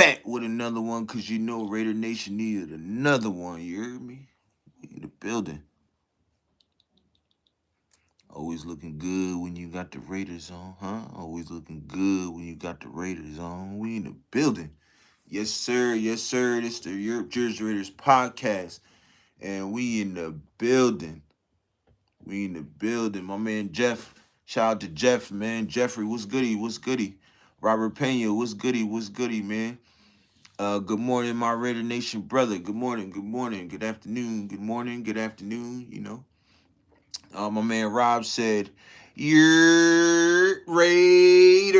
back with another one because you know Raider Nation needed another one. You heard me? We in the building. Always looking good when you got the Raiders on, huh? Always looking good when you got the Raiders on. We in the building. Yes, sir. Yes, sir. This the TheYurpJerz Raiders podcast. And we in the building. We in the building. My man Jeff. Shout out to Jeff, man. Jeffrey, what's goody? What's goody? Robert Pena, what's goody? What's goody, man? Good morning, my Raider Nation brother. Good morning, good morning, good afternoon, good morning, good afternoon. My man Rob said, "You're Raiders."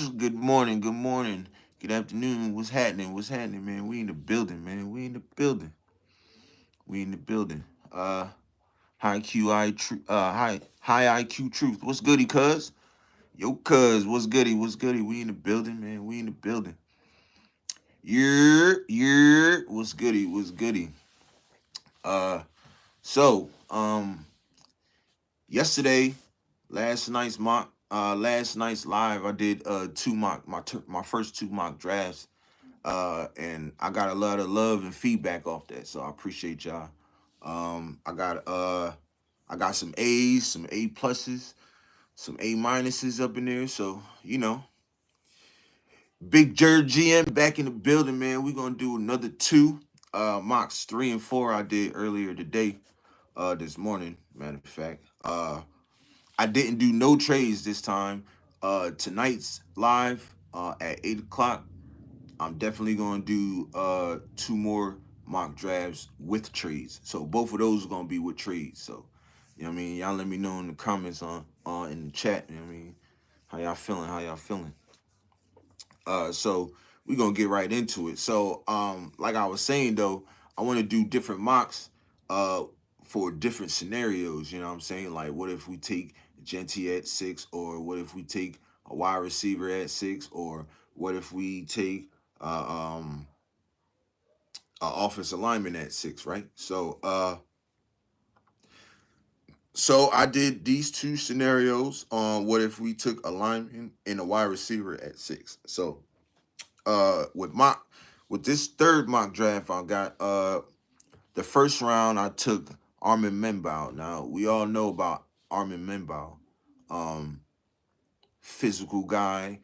Good morning, good morning, good afternoon. What's happening? What's happening, man? We in the building, man. We in the building. We in the building. High IQ truth. What's goody, cuz? Yo, cuz, what's goody? What's goody? We in the building, man. We in the building. What's goody? What's goody? Uh, so yesterday, last night's live, I did two my first two mock drafts, and I got a lot of love and feedback off that, so I appreciate y'all. I got some A's, some A pluses, some A minuses up in there, so Big Jerz GM back in the building, man. We're gonna do another two mocks, 3 and 4 I did earlier today, this morning, matter of fact. I didn't do no trades this time. Tonight's live at 8 o'clock. I'm definitely gonna do two more mock drafts with trades. So both of those are gonna be with trades. So you know what I mean? Y'all let me know in the comments on in the chat, you know what I mean? How y'all feeling? How y'all feeling? So we're gonna get right into it. So like I was saying though, I want to do different mocks for different scenarios, you know what I'm saying? Like what if we take Genty at 6, or what if we take a wide receiver at 6, or what if we take a offensive lineman at 6, right? So I did these two scenarios on what if we took a lineman and a wide receiver at 6. So with this third mock draft, I got the first round I took Armin Membow. Now we all know about Armin Membow, um, physical guy,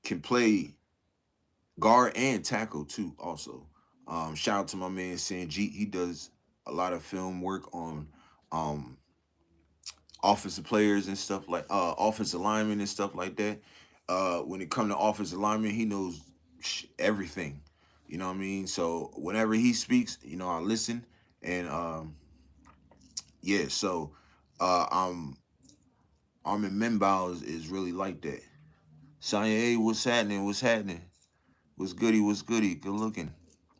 can play guard and tackle too. Also, shout out to my man Sanjeet. He does a lot of film work on um offensive players and stuff like offensive linemen and stuff like that. When it comes to offensive linemen, he knows everything. You know what I mean? So whenever he speaks, I listen, and yeah. So Armin Membow is really like that. Sanya, hey, what's happening? What's happening? What's goody? What's goody? Good looking.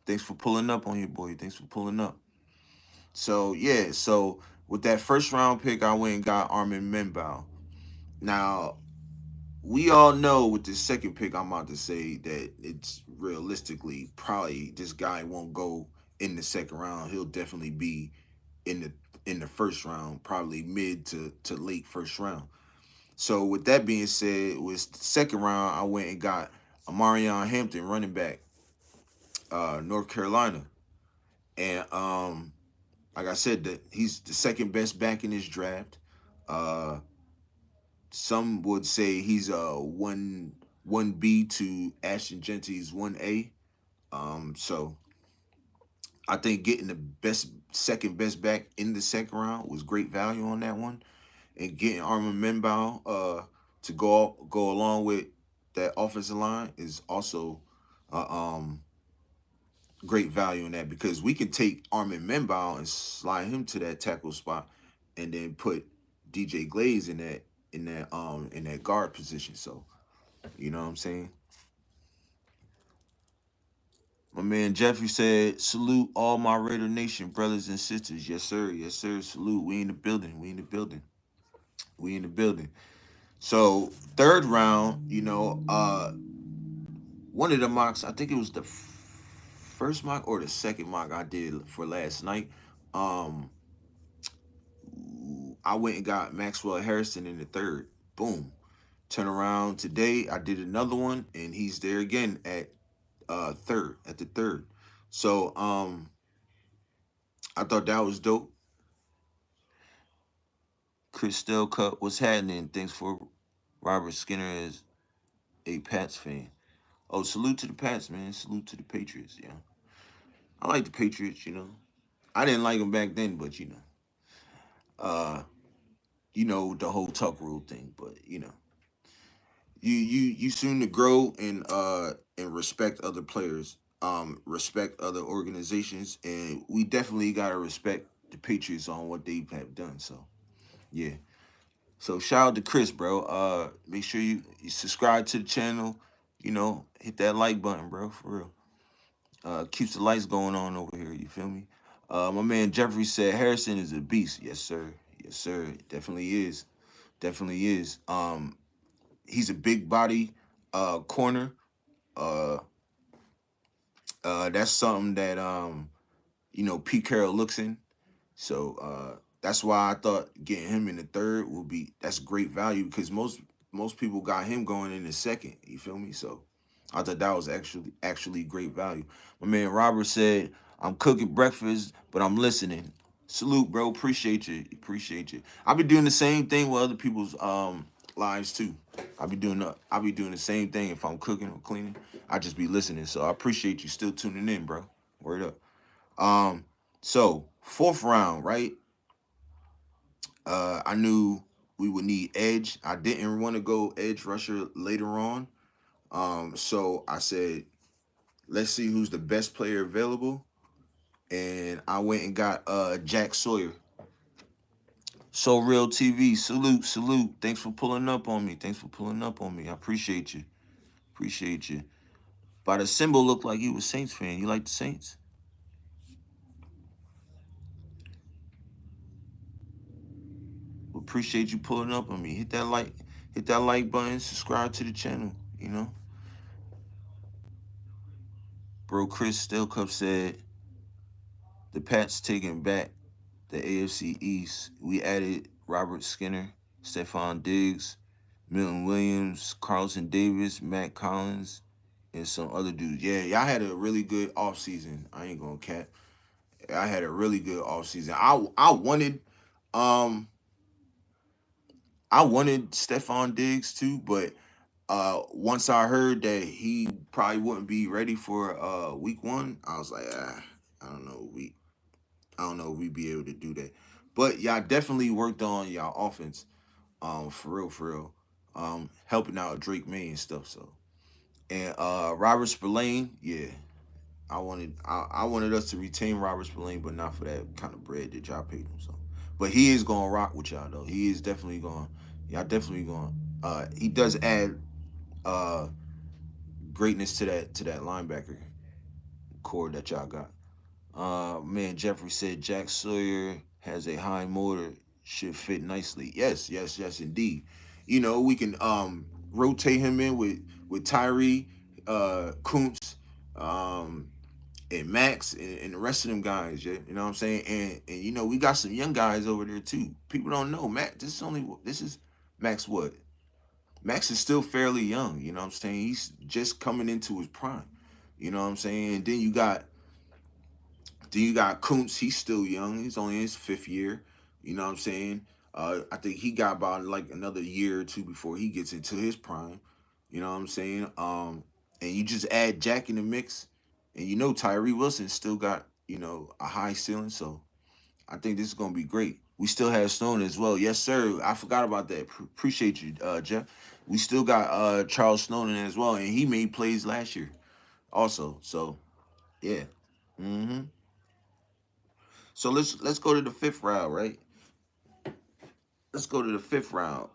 Thanks for pulling up on your boy. Thanks for pulling up. So yeah. So with that first round pick, I went and got Armin Membow. Now we all know with the second pick, I'm about to say that it's realistically probably this guy won't go in the second round. He'll definitely be in the first round, probably mid to late first round. So with that being said, with the second round, I went and got Amarion Hampton, running back, North Carolina, and like I said, that he's the second best back in this draft. Uh, Some would say he's a one B to Ashton Genty's 1A. So I think getting the second best back in the second round was great value on that one, and getting Armin Membow to go along with that offensive line is also uh, um great value in that, because we can take Armin Membow and slide him to that tackle spot, and then put DJ Glaze in that guard position. So you know what I'm saying? My man Jeffrey said, "Salute all my Raider Nation brothers and sisters." Yes, sir. Yes, sir. Salute. We in the building. We in the building. We in the building. So third round, one of the mocks, I think it was the first mock or the second mock I did for last night. Um, I went and got Maxwell Harrison in the third. Boom. Turn around today, I did another one, and he's there again at the third. So I thought that was dope. Christelle Cup, what's happening? Thanks for Robert Skinner as a Pats fan. Oh, salute to the Pats, man. Salute to the Patriots, yeah. I like the Patriots, you know. I didn't like them back then, but uh, the whole tuck rule thing. But you soon to grow and respect other players, respect other organizations, and we definitely gotta respect the Patriots on what they have done. So yeah. So shout out to Chris, bro. Make sure you subscribe to the channel. Hit that like button, bro, for real. Keeps the lights going on over here. You feel me? My man Jeffrey said Harrison is a beast. Yes, sir. Yes, sir. Definitely is. Definitely is. He's a big body corner. Uh, that's something that Pete Carroll looks in. So that's why I thought getting him in the third will be that's great value because most people got him going in the second. You feel me? So I thought that was actually great value. My man Robert said, "I'm cooking breakfast, but I'm listening." Salute, bro. Appreciate you. Appreciate you. I'll be doing the same thing with other people's lives too. I'll be doing the same thing if I'm cooking or cleaning. I just be listening. So I appreciate you still tuning in, bro. Word up. So fourth round, right? I knew we would need edge. I didn't want to go edge rusher later on. So I said, let's see who's the best player available. And I went and got Jack Sawyer. So Real TV, salute, salute. Thanks for pulling up on me. Thanks for pulling up on me. I appreciate you. Appreciate you. By the symbol, looked like you was Saints fan. You like the Saints? Appreciate you pulling up on me. Hit that like button, subscribe to the channel, you know? Bro, Chris Stillcup said the Pats taking back the AFC East. We added Robert Skinner, Stephon Diggs, Milton Williams, Carlton Davis, Matt Collins, and some other dudes. Yeah, y'all had a really good offseason. I ain't gonna cap. I had a really good offseason. Um I wanted Stephon Diggs too, but once I heard that he probably wouldn't be ready for week one, I was like, I don't know. I don't know if we'd be able to do that. But y'all definitely worked on y'all offense, for real, for real. Helping out Drake May and stuff. So and Robert Spillane, yeah. I wanted us to retain Robert Spillane, but not for that kind of bread that y'all paid him. So but he is gonna rock with y'all though. He is definitely going y'all definitely going he does add uh greatness to that linebacker core that y'all got. Man, Jeffrey said Jack Sawyer has a high motor, should fit nicely. Yes, yes, yes, indeed. We can rotate him in with Tyree, Kuntz, um, and Max, and the rest of them guys. Yeah, you know what I'm saying. And we got some young guys over there too. People don't know Max. This is Max what? Max is still fairly young. You know what I'm saying. He's just coming into his prime. You know what I'm saying. And then you got Kuntz. He's still young. He's only in his fifth year. You know what I'm saying? I think he got about like another year or two before he gets into his prime. You know what I'm saying? And you just add Jack in the mix, and Tyree Wilson still got a high ceiling. So I think this is gonna be great. We still have Stone as well. Yes, sir. I forgot about that. Appreciate you, Jeff. We still got Charles Snowden as well, and he made plays last year also. So yeah. Mm-hmm. So let's go to the fifth round, right? Let's go to the fifth round.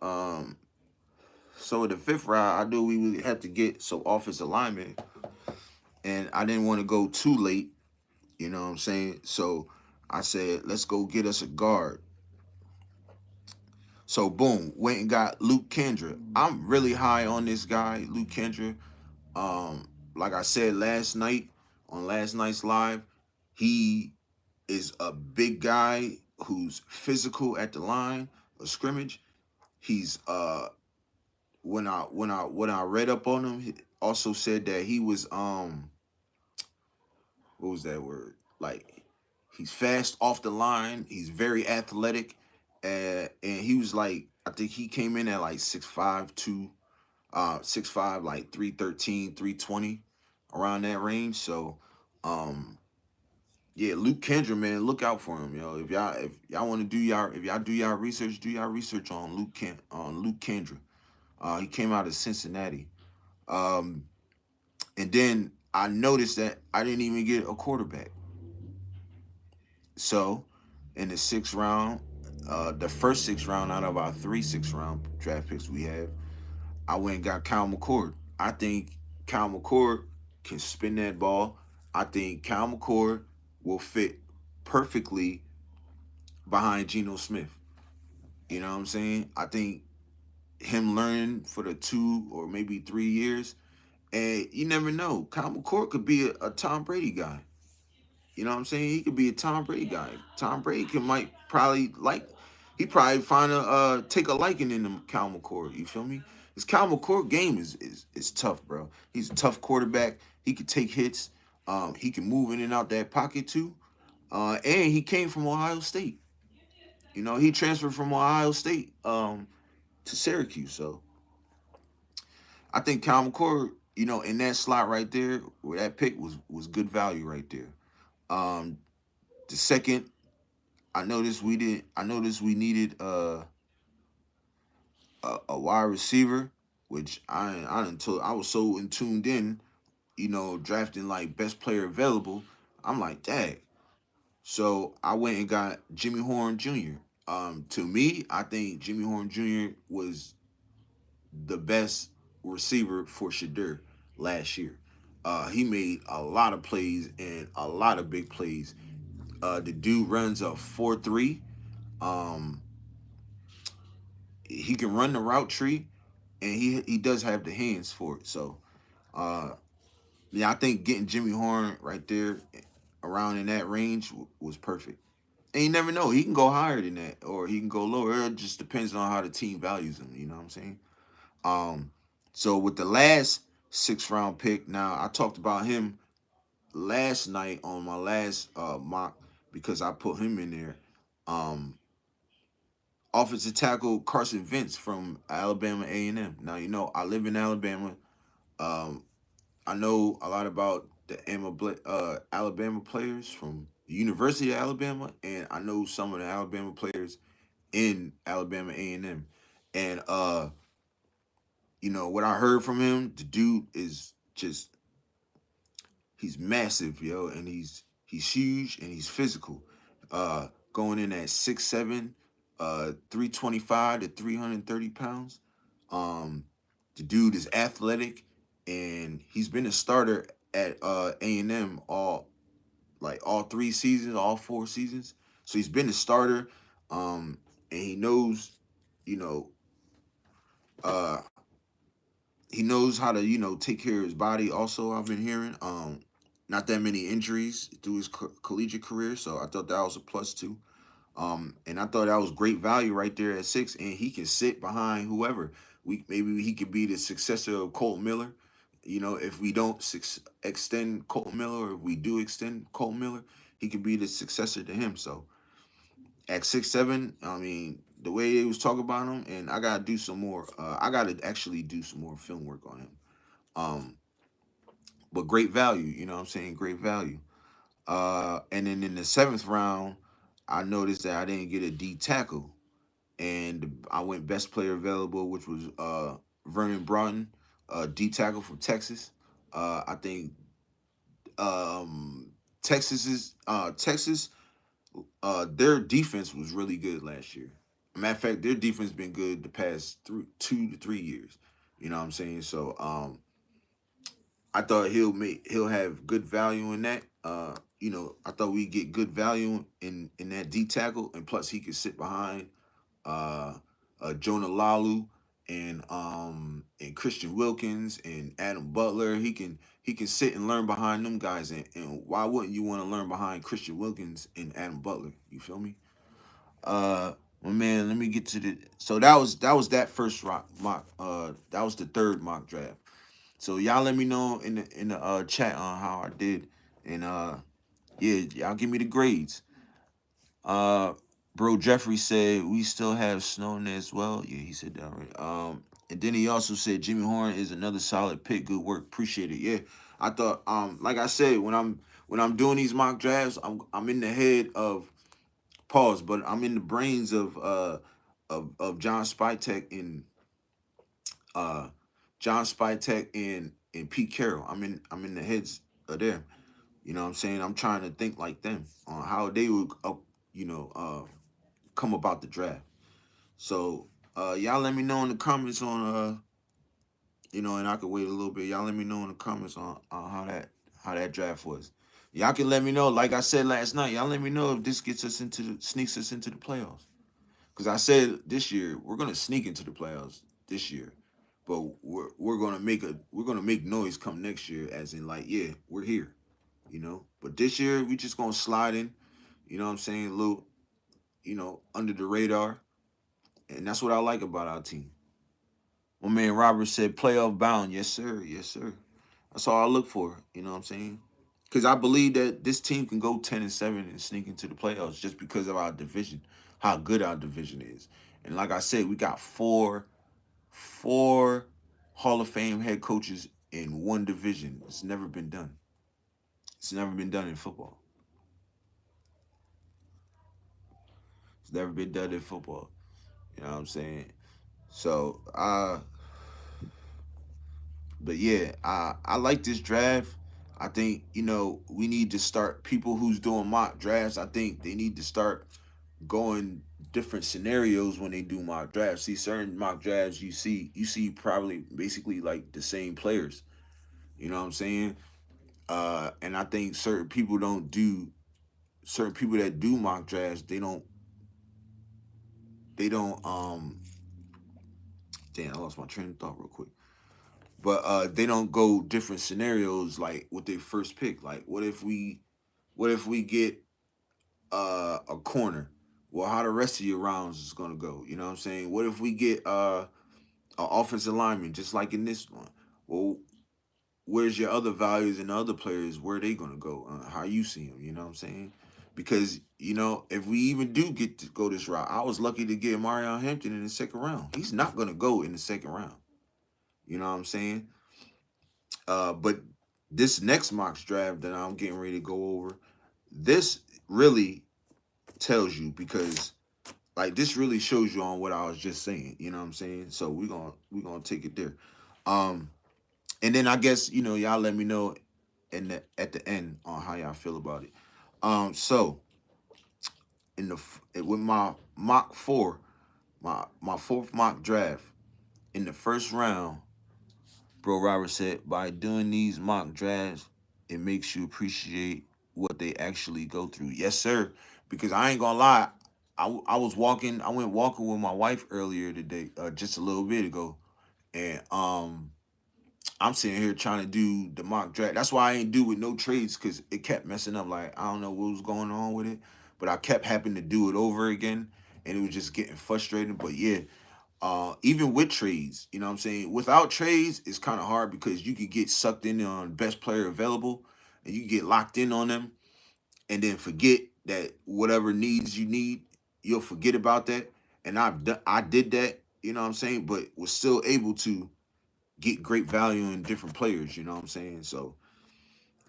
So in the fifth round, I knew we would have to get some offensive linemen, and I didn't want to go too late. You know what I'm saying? So I said, let's go get us a guard. So boom, went and got Luke Kendra. I'm really high on this guy, Luke Kendra. Like I said last night on last night's live, he is a big guy who's physical at the line of scrimmage. He's when I read up on him, he also said that he was what was that word? Like he's fast off the line. He's very athletic, and he was like I think he came in at like 6'5", 6'5", like 313, 320, around that range. So, um, yeah, Luke Kendra, man, look out for him, yo. If y'all want to do y'all if y'all do y'all research on Luke Kendra. He came out of Cincinnati. Um, and then I noticed that I didn't even get a quarterback. So, in the sixth round, the first sixth round out of our three sixth round draft picks we have, I went and got Kyle McCord. I think Kyle McCord can spin that ball. I think Kyle McCord will fit perfectly behind Geno Smith. You know what I'm saying? I think him learning for the 2 or maybe 3 years, and you never know. Kyle McCord could be a Tom Brady guy. You know what I'm saying? He could be a Tom Brady guy. Tom Brady might probably like he probably find a take a liking in the Cal McCord. You feel me? This Cal McCord game is tough, bro. He's a tough quarterback. He could take hits. He can move in and out that pocket too. And he came from Ohio State. You know, he transferred from Ohio State to Syracuse. So I think Cal McCord, you know, in that slot right there, where that pick was good value right there. Um, the second I noticed we did. I noticed we needed a wide receiver, which I didn't told. I was so in tuned in, you know, drafting like best player available. I'm like, dang. So I went and got Jimmy Horn Jr. To me, I think Jimmy Horn Jr. was the best receiver for Shadur last year. He made a lot of plays and a lot of big plays. The dude runs a 4.3. Um, he can run the route tree, and he does have the hands for it. So, uh, yeah, I think getting Jimmy Horn right there around in that range was perfect. And you never know; he can go higher than that, or he can go lower. It just depends on how the team values him. You know what I'm saying? Um, so with the last sixth round pick, now I talked about him last night on my last mock because I put him in there. Um, Offensive tackle Carson Wentz from Alabama A&M. Now you know I live in Alabama. Um, I know a lot about the Alabama players from the University of Alabama, and I know some of the Alabama players in Alabama A&M. And you know what I heard from him, the dude is just he's massive, yo, and he's huge and he's physical. Going in at 6'7", 325 to 330 pounds. Um, the dude is athletic, and he's been a starter at A&M all 3 seasons, all 4 seasons. So he's been a starter, and he knows, you know, uh, he knows how to take care of his body. Also, I've been hearing not that many injuries through his collegiate career, so I thought that was a plus too. And I thought that was great value right there at 6, and he can sit behind whoever. Maybe he could be the successor of Colt Miller. You know, if we don't extend Colt Miller, or if we do extend Colt Miller, he could be the successor to him. So at 6'7", I mean, the way they was talking about him, and I gotta do some more. I gotta actually do some more film work on him. Um, but great value, you know what I'm saying? Great value. And then in the seventh round, I noticed that I didn't get a D tackle, and I went best player available, which was Vernon Broughton, D tackle from Texas. I think um, Texas their defense was really good last year. Matter of fact, their defense been good the past 2 to 3 years. You know what I'm saying? So I thought he'll have good value in that. I thought we get good value in that D tackle, and plus he could sit behind uh, Jonah Lalu and Christian Wilkins and Adam Butler. He can sit and learn behind them guys, and why wouldn't you want to learn behind Christian Wilkins and Adam Butler? You feel me? Well, man, let me get to the. So that was that first rock mock. That was the third mock draft. So y'all let me know in the chat on how I did, and yeah, y'all give me the grades. Uh, bro, Jeffrey said we still have snow in there as well. Yeah, he said that right. And then he also said Jimmy Horn is another solid pick. Good work, appreciate it. Yeah, I thought like I said when I'm doing these mock drafts, I'm in the head of pause, but I'm in the brains of John Spytek and uh John Spytek and Pete Carroll. I'm in the heads of them. You know what I'm saying? I'm trying to think like them on how they would you know come about the draft. So y'all let me know in the comments on and I could wait a little bit. Y'all let me know in the comments on how that draft was. Y'all can let me know. Like I said last night, y'all let me know if this sneaks us into the playoffs. Because I said this year we're gonna sneak into the playoffs this year, but we're gonna make noise come next year, as in like yeah we're here, But this year we just gonna slide in, you know what I'm saying, a little, under the radar, and that's what I like about our team. My man Robert said playoff bound, yes sir, yes sir. That's all I look for, you know what I'm saying? Because I believe that this team can go 10-7 and sneak into the playoffs just because of our division, how good our division is. And like I said, we got four Hall of Fame head coaches in one division. It's never been done. It's never been done in football. It's never been done in football. You know what I'm saying? So, but yeah, I like this draft. I think, we need to start people who's doing mock drafts. I think they need to start going different scenarios when they do mock drafts. See, certain mock drafts you see probably basically like the same players. You know what I'm saying? And I think certain people that do mock drafts, they don't damn, I lost my train of thought real quick. But they don't go different scenarios like with their first pick. Like what if we get a corner? Well, how the rest of your rounds is gonna go? You know what I'm saying? What if we get an offensive lineman, just like in this one? Well, where's your other values and the other players? Where are they gonna go? How you see them? You know what I'm saying? Because if we even do get to go this route, I was lucky to get Marion Hampton in the second round. He's not gonna go in the second round. You know what I'm saying? But this next mock draft that I'm getting ready to go over, this really tells you because like this really shows you on what I was just saying. You know what I'm saying? So we're gonna take it there. Um, and then I guess y'all let me know at the end on how y'all feel about it. So with my mock four, my fourth mock draft in the first round, Bro Robert said by doing these mock drafts, it makes you appreciate what they actually go through. Yes, sir. Because I ain't gonna lie, I went walking with my wife earlier today, just a little bit ago, and I'm sitting here trying to do the mock draft. That's why I ain't do with no trades because it kept messing up. Like I don't know what was going on with it, but I kept having to do it over again, and it was just getting frustrating. But yeah, even with trades, you know what I'm saying? Without trades, it's kind of hard because you could get sucked in on best player available, and you get locked in on them, and then forget that whatever needs you need, you'll forget about that. And I did that, you know what I'm saying, but was still able to get great value in different players. You know what I'm saying? So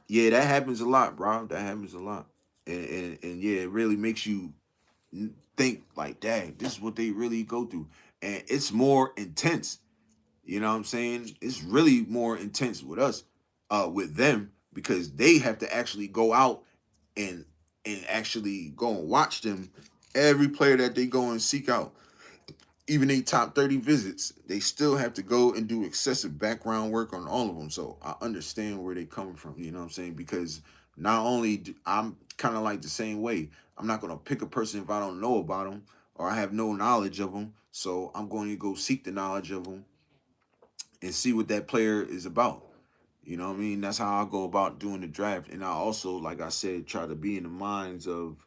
yeah, that happens a lot, bro. That happens a lot, and yeah, it really makes you think like, dang, this is what they really go through, and it's more intense. You know what I'm saying? It's really more intense with us, with them because they have to actually go out and actually go and watch them. Every player that they go and seek out, even they top 30 visits, they still have to go and do excessive background work on all of them. So I understand where they coming from, you know what I'm saying? Because not only I'm kind of like the same way. I'm not going to pick a person if I don't know about them or I have no knowledge of them. So I'm going to go seek the knowledge of them and see what that player is about. You know what I mean? That's how I go about doing the draft. And I also, like I said, try to be in the minds of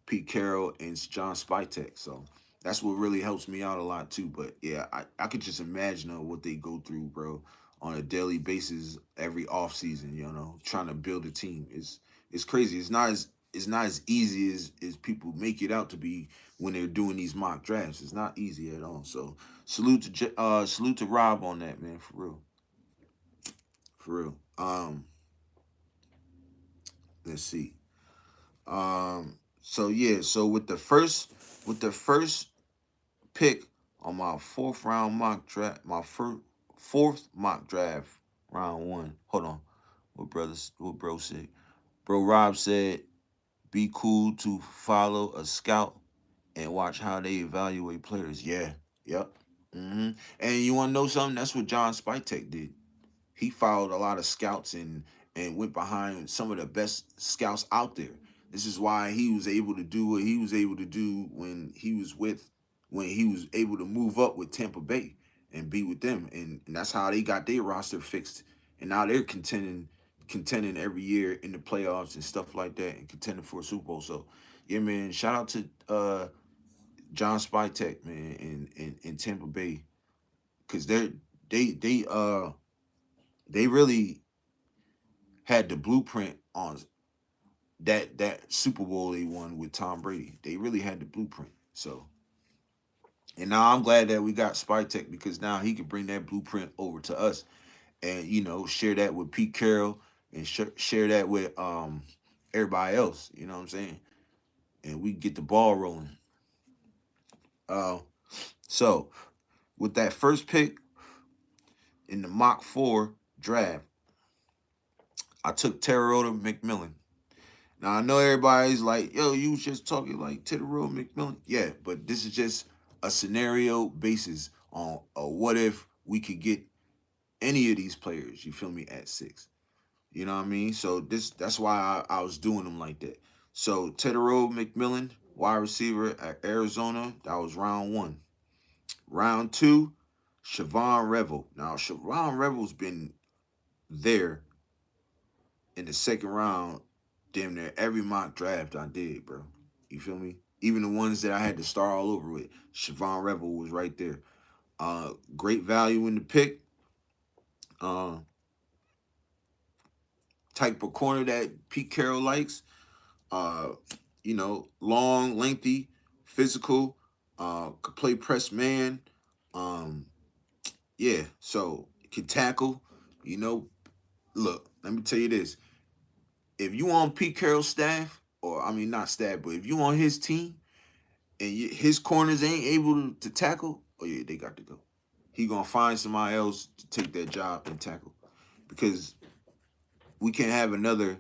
Pete Carroll and John Spytek. So That's what really helps me out a lot too. But yeah, I could just imagine what they go through, bro, on a daily basis every off season. You know, trying to build a team is it's crazy. It's not as easy as people make it out to be when they're doing these mock drafts. It's not easy at all. So salute to Rob on that, man, for real, for real. Let's see. So yeah, so with the first pick on my fourth round mock draft, my fourth mock draft, round one. Hold on, what bro said? Bro Rob said, "Be cool to follow a scout and watch how they evaluate players." Yeah, yep. And you want to know something? That's what John Spytek did. He followed a lot of scouts and went behind some of the best scouts out there. This is why he was able to do what he was able to do when he was able to move up with Tampa Bay and be with them. And that's how they got their roster fixed. And now they're contending every year in the playoffs and stuff like that and contending for a Super Bowl. So yeah, man, shout out to John Spytek, man, in Tampa Bay. Cause they they really had the blueprint on that Super Bowl they won with Tom Brady. They really had the blueprint. So, and now I'm glad that we got Spytek because now he can bring that blueprint over to us and share that with Pete Carroll and share that with everybody else. You know what I'm saying? And we get the ball rolling. Uh, so with that first pick in the mock 4 draft, I took Terrell McMillan. Now I know everybody's like, "Yo, you was just talking like Titterell McMillan." Yeah, but this is just a scenario basis on what if we could get any of these players. You feel me at 6? You know what I mean? So that's why I was doing them like that. So Titterell McMillan, wide receiver at Arizona, that was round 1. Round 2, Siobhan Revel. Now Siobhan Revel's been there in the second round, damn near every mock draft I did, bro. You feel me? Even the ones that I had to start all over with, Siobhan Revel was right there. Great value in the pick. Uh, Type of corner that Pete Carroll likes. Uh, long, lengthy, physical. Could play press man. Um, yeah, so can tackle. You know, look, let me tell you this: if you on Pete Carroll's staff, or I mean not staff, but if you on his team, and his corners ain't able to tackle, oh yeah, they got to go. He gonna find somebody else to take that job and tackle, because we can't have another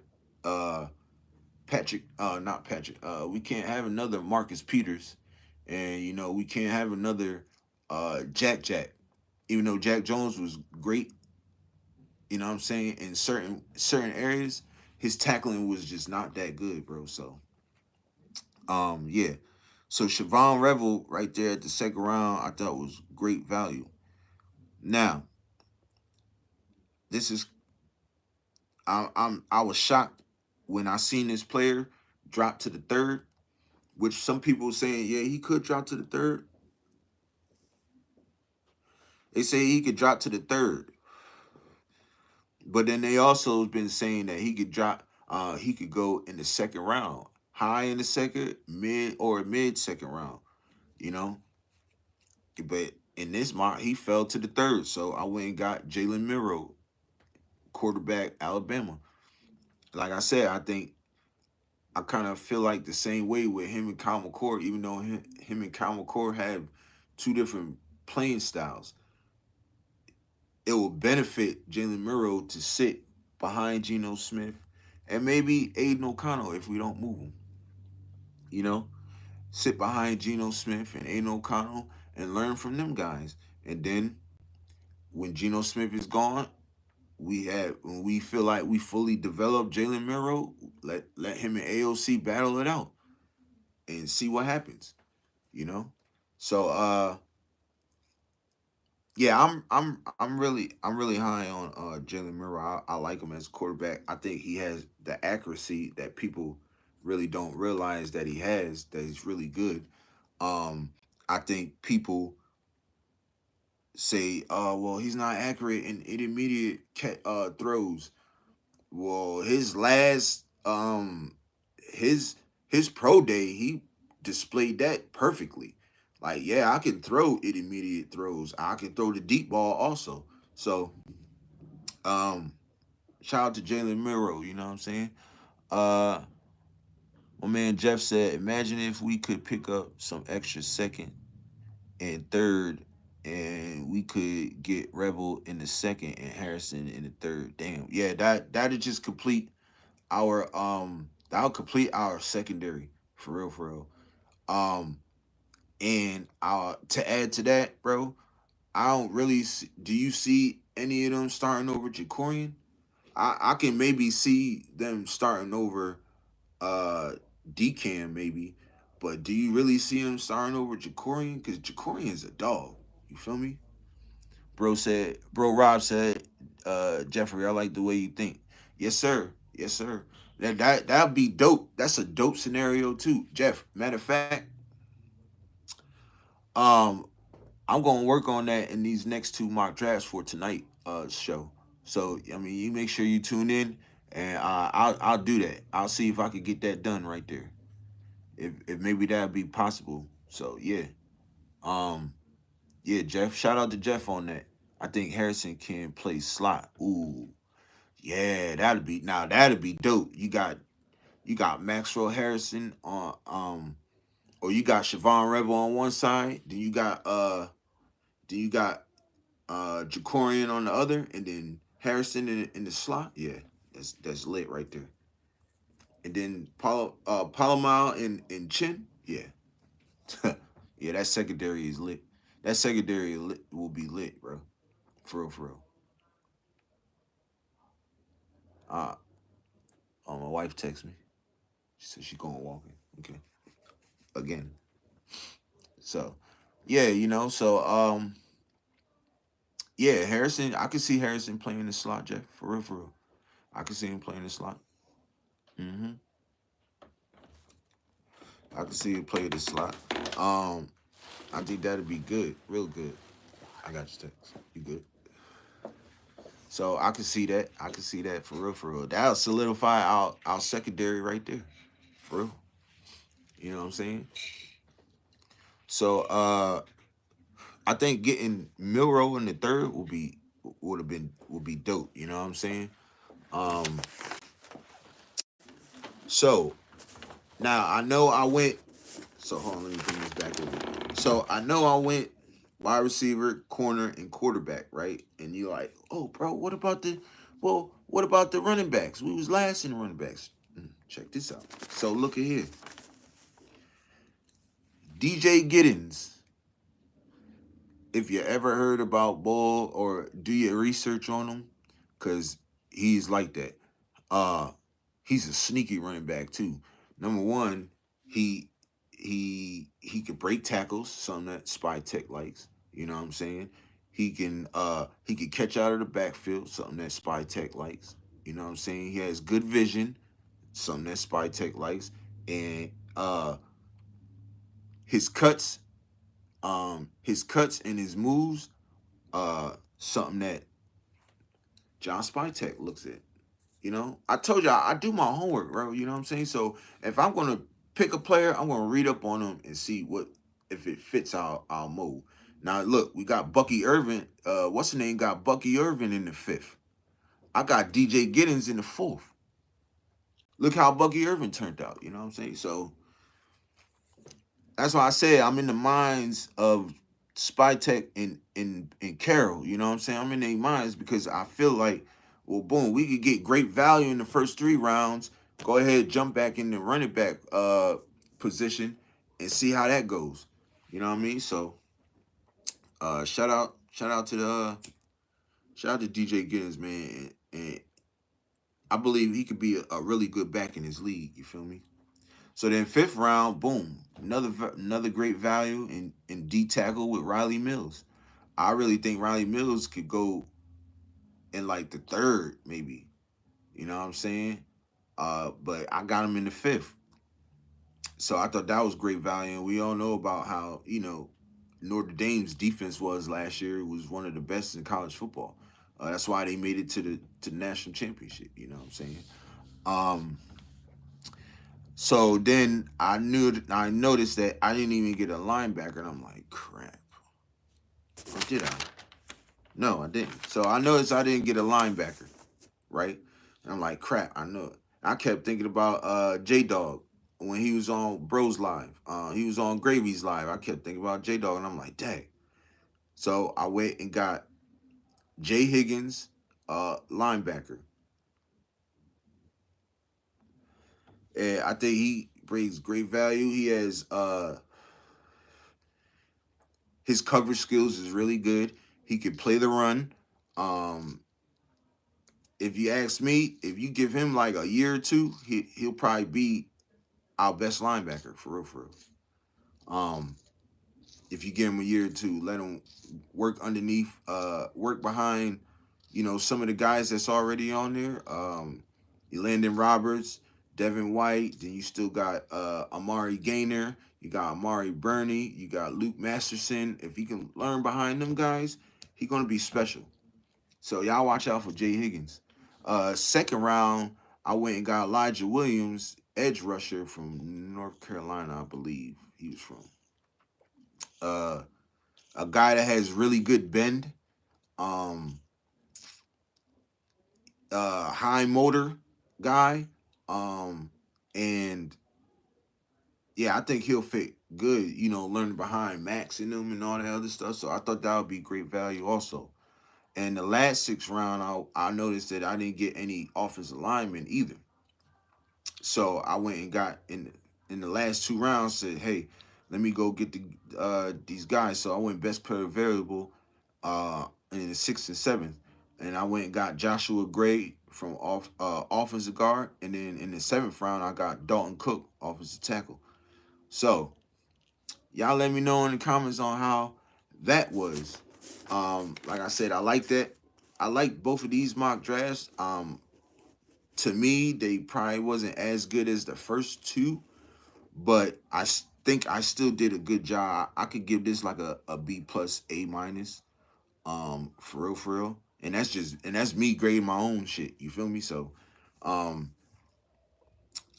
Patrick, not Patrick. We can't have another Marcus Peters, and we can't have another Jack. Even though Jack Jones was great, you know what I'm saying, in certain areas, his tackling was just not that good, bro. So yeah. So Siobhan Revel right there at the second round, I thought was great value. Now, this is I was shocked when I seen this player drop to the third, which some people were saying, yeah, he could drop to the third. They say he could drop to the third. But then they also been saying that he could go in the second round. High in the second, mid second round, you know? But in this mock, he fell to the third. So I went and got Jalen Miro, quarterback, Alabama. Like I said, I kind of feel like the same way with him and Kyle McCord, even though him and Kyle McCord have two different playing styles. It will benefit Jalen Miro to sit behind Geno Smith and maybe Aiden O'Connell if we don't move him. You know, sit behind Geno Smith and Aiden O'Connell and learn from them guys. And then when Geno Smith is gone, when we feel like we fully developed Jalen Miro, let him and AOC battle it out and see what happens. You know, so yeah, I'm really high on Jalen Murray. I like him as a quarterback. I think he has the accuracy that people really don't realize that he has. That he's really good. Um, I think people say, well, he's not accurate in intermediate throws. Well, his his pro day, he displayed that perfectly. Like, yeah, I can throw intermediate throws. I can throw the deep ball also. So, um, shout out to Jalen Miro. You know what I'm saying? Uh, my man Jeff said, imagine if we could pick up some extra second and third, and we could get Rebel in the second and Harrison in the third. Damn, yeah, that'd just complete our that'll complete our secondary for real, for real. Um, and to add to that, bro, I don't really do you see any of them starting over Jacorian? I can maybe see them starting over uh Decam maybe, but do you really see him starting over Jacorian? Because Jacorian's a dog. You feel me? Bro Rob said, Jeffrey, I like the way you think. Yes, sir. Yes, sir. That'd be dope. That's a dope scenario too. Jeff, matter of fact, um, I'm gonna work on that in these next two mock drafts for tonight show. So I mean you make sure you tune in and I'll do that. I'll see if I could get that done right there. If maybe that'd be possible. So yeah. Um yeah, Jeff. Shout out to Jeff on that. I think Harrison can play slot. Ooh. Yeah, that'd be dope. You got Maxwell Harrison on or you got Siobhan Rebel on one side, then you got Jacorian on the other, and then Harrison in the slot. Yeah, that's lit right there. And then Palomar and Chin. Yeah. Yeah, that secondary is lit. That secondary will be lit, bro. For real, for real. Uh my wife texts me. She said she going walking. Okay. Again. So yeah, yeah, Harrison, I could see Harrison playing the slot, Jeff. For real, for real. I could see him playing the slot. Mm-hmm. I could see him play the slot. Um, I think that'd be good, real good. I got your text. You good? So I could see that. I could see that for real, for real. That'll solidify our secondary right there. For real. You know what I'm saying? So I think getting Milrow in the third would be dope. You know what I'm saying? Um, so now I know I went. So hold on, let me bring this back over. So I know I went wide receiver, corner, and quarterback, right? And you're like, oh, bro, what about the running backs? We was last in the running backs. Check this out. So look at here, DJ Giddens. If you ever heard about Bull or do your research on him, cause he's like that. Uh, he's a sneaky running back too. Number one, he he could break tackles, something that Spy Tech likes. You know what I'm saying? He could catch out of the backfield, something that Spy Tech likes. You know what I'm saying? He has good vision, something that Spy Tech likes, and his cuts, his cuts and his moves, something that John Spy Tech looks at. You know, I told you I do my homework, bro. You know what I'm saying? So if I'm gonna pick a player, I'm gonna read up on him and see what if it fits our mold. Now look, we got Bucky Irvin. What's the name? Got Bucky Irvin in the fifth. I got DJ Giddens in the fourth. Look how Bucky Irvin turned out. You know what I'm saying? So that's why I said I'm in the minds of Spy Tech and Carroll. You know what I'm saying? I'm in their minds because I feel like, well, boom, we could get great value in the first 3 rounds. Go ahead, jump back in the running back position and see how that goes. You know what I mean? So shout out to DJ Giddens, man. And I believe he could be a really good back in his league. You feel me? So then fifth round, boom, another great value in D tackle with Riley Mills. I really think Riley Mills could go in like the third, maybe. You know what I'm saying? But I got him in the fifth. So I thought that was great value. And we all know about how, Notre Dame's defense was last year. It was one of the best in college football. That's why they made it to the national championship. You know what I'm saying? Um, so then I noticed that I didn't even get a linebacker, and I'm like, crap. Or did I? No, I didn't. So I noticed I didn't get a linebacker, right? And I'm like, crap, I know it. I kept thinking about J Dog when he was on Bros Live. He was on Gravy's Live. I kept thinking about J Dog, and I'm like, dang. So I went and got Jay Higgins, linebacker. And I think he brings great value. He has his coverage skills is really good. He can play the run. Um, if you ask me, if you give him like a year or two, he'll probably be our best linebacker for real, for real. Um, if you give him a year or two, let him work underneath, work behind, some of the guys that's already on there. Landon Roberts, Devin White. Then you still got Amari Gaynor. You got Amari Burney. You got Luke Masterson. If he can learn behind them guys, he's gonna be special. So y'all watch out for Jay Higgins. Second round, I went and got Elijah Williams, edge rusher from North Carolina, I believe he was from. Uh, a guy that has really good bend, um, high motor guy, and yeah, I think he'll fit good. Learning behind Max and them and all that other stuff. So I thought that would be great value also. And the last sixth round, I noticed that I didn't get any offensive linemen either. So I went and got in the last two rounds. Said, hey, let me go get these guys. So I went best player available in the sixth and seventh, and I went and got Joshua Gray from offensive guard, and then in the seventh round I got Dalton Cook, offensive tackle. So y'all let me know in the comments on how that was. Like I said, I like that. I like both of these mock drafts. To me, they probably wasn't as good as the first two, but think I still did a good job. I could give this like a B plus, A minus, for real, for real. And that's me grading my own shit. You feel me? So, um,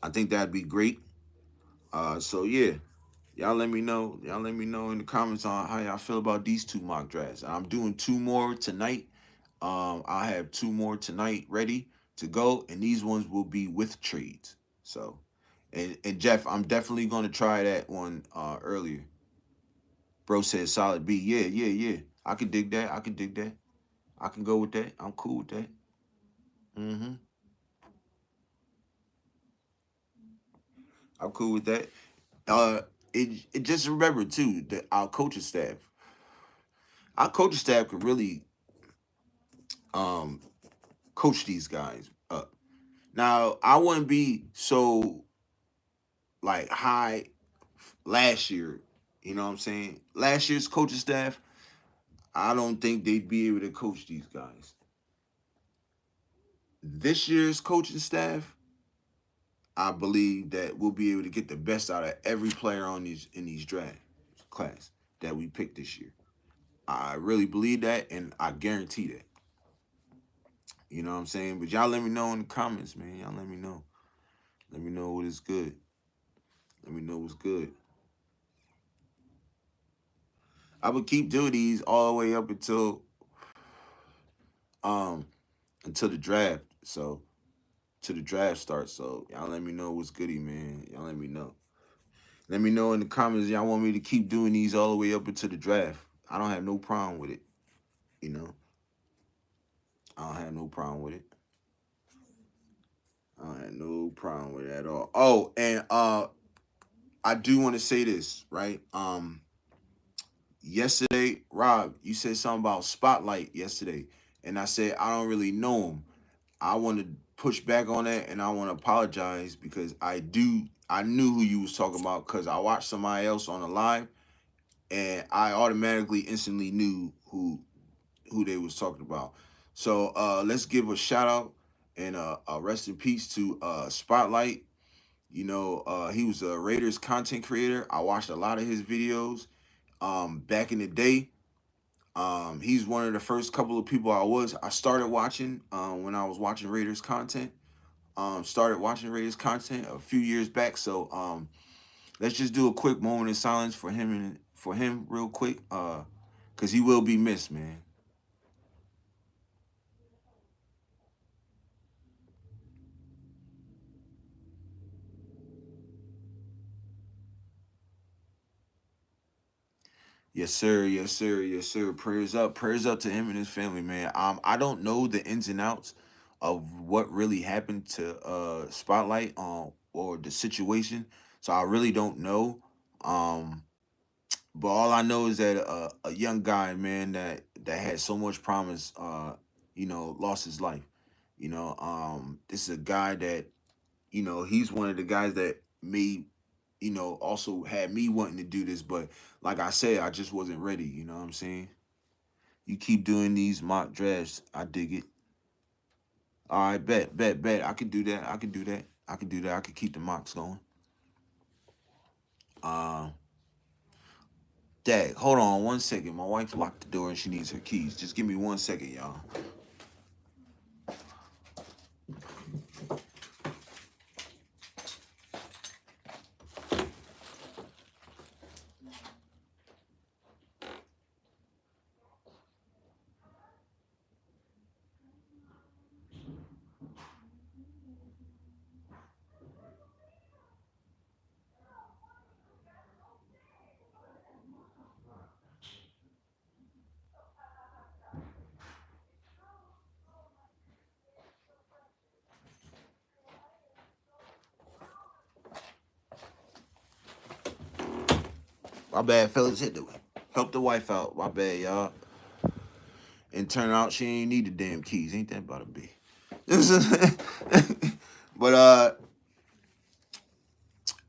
I think that'd be great. So yeah, y'all let me know. Y'all let me know in the comments on how y'all feel about these two mock drafts. I'm doing two more tonight. I have two more tonight ready to go, and these ones will be with trades. So, and Jeff, I'm definitely gonna try that one earlier. Bro said solid B. Yeah, yeah, yeah. I can dig that. I can dig that. I can go with that. I'm cool with that. Mm-hmm. I'm cool with that. Uh, it just remember too that our coaching staff could really um coach these guys up. Now I wouldn't be so like high last year. You know what I'm saying? Last year's coaching staff, I don't think they'd be able to coach these guys. This year's coaching staff, I believe that we'll be able to get the best out of every player on these draft class that we picked this year. I really believe that, and I guarantee that. You know what I'm saying? But y'all let me know in the comments, man. Y'all let me know. Let me know what is good. Let me know what's good. I would keep doing these all the way up um until the draft. So till the draft starts. So y'all let me know what's goody, man. Y'all let me know. Let me know in the comments. Y'all want me to keep doing these all the way up until the draft. I don't have no problem with it. You know, I don't have no problem with it. I don't have no problem with it at all. Oh, and I do want to say this, right? Yesterday, Rob, you said something about Spotlight yesterday, and I said I don't really know him. I want to push back on that, and I want to apologize because I knew who you was talking about because I watched somebody else on the live, and I automatically instantly knew who they was talking about. So let's give a shout out and a rest in peace to Spotlight. He was a Raiders content creator. I watched a lot of his videos. Back in the day, he's one of the first couple of people I started watching when I was watching Raiders content. Started watching Raiders content a few years back. So let's just do a quick moment of silence for him and for him real quick. Cause he will be missed, man. Yes, sir. Yes, sir. Yes, sir. Prayers up. Prayers up to him and his family, man. I don't know the ins and outs of what really happened to Spotlight or the situation. So I really don't know. Um but all I know is that a young guy, man, that had so much promise lost his life. This is a guy that, he's one of the guys that made also had me wanting to do this, but like I said, I just wasn't ready. You know what I'm saying? You keep doing these mock drafts, I dig it. All right, bet. I could do that. I could do that. I could do that. I could keep the mocks going. Uh, Dad, hold on 1 second. My wife locked the door and she needs her keys. Just give me 1 second, y'all. My bad, fellas. Help the wife out. My bad, y'all. And turn out she ain't need the damn keys. Ain't that about to be? but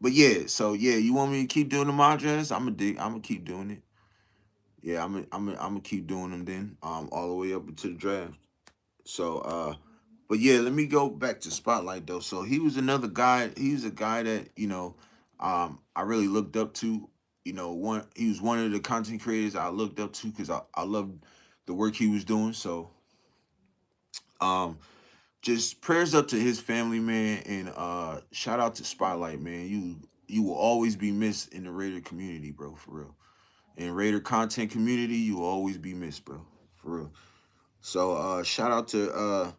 but yeah. So yeah, you want me to keep doing the mod drafts? I'm gonna keep doing it. Yeah, I'm gonna keep doing them then. All the way up into the draft. So but yeah, let me go back to Spotlight though. So he was another guy. He was a guy that I really looked up to. He was one of the content creators I looked up to because I loved the work he was doing. So um, just prayers up to his family, man, and shout out to Spotlight, man. You will always be missed in the Raider community, bro, for real. In Raider content community, you will always be missed, bro, for real. So shout out to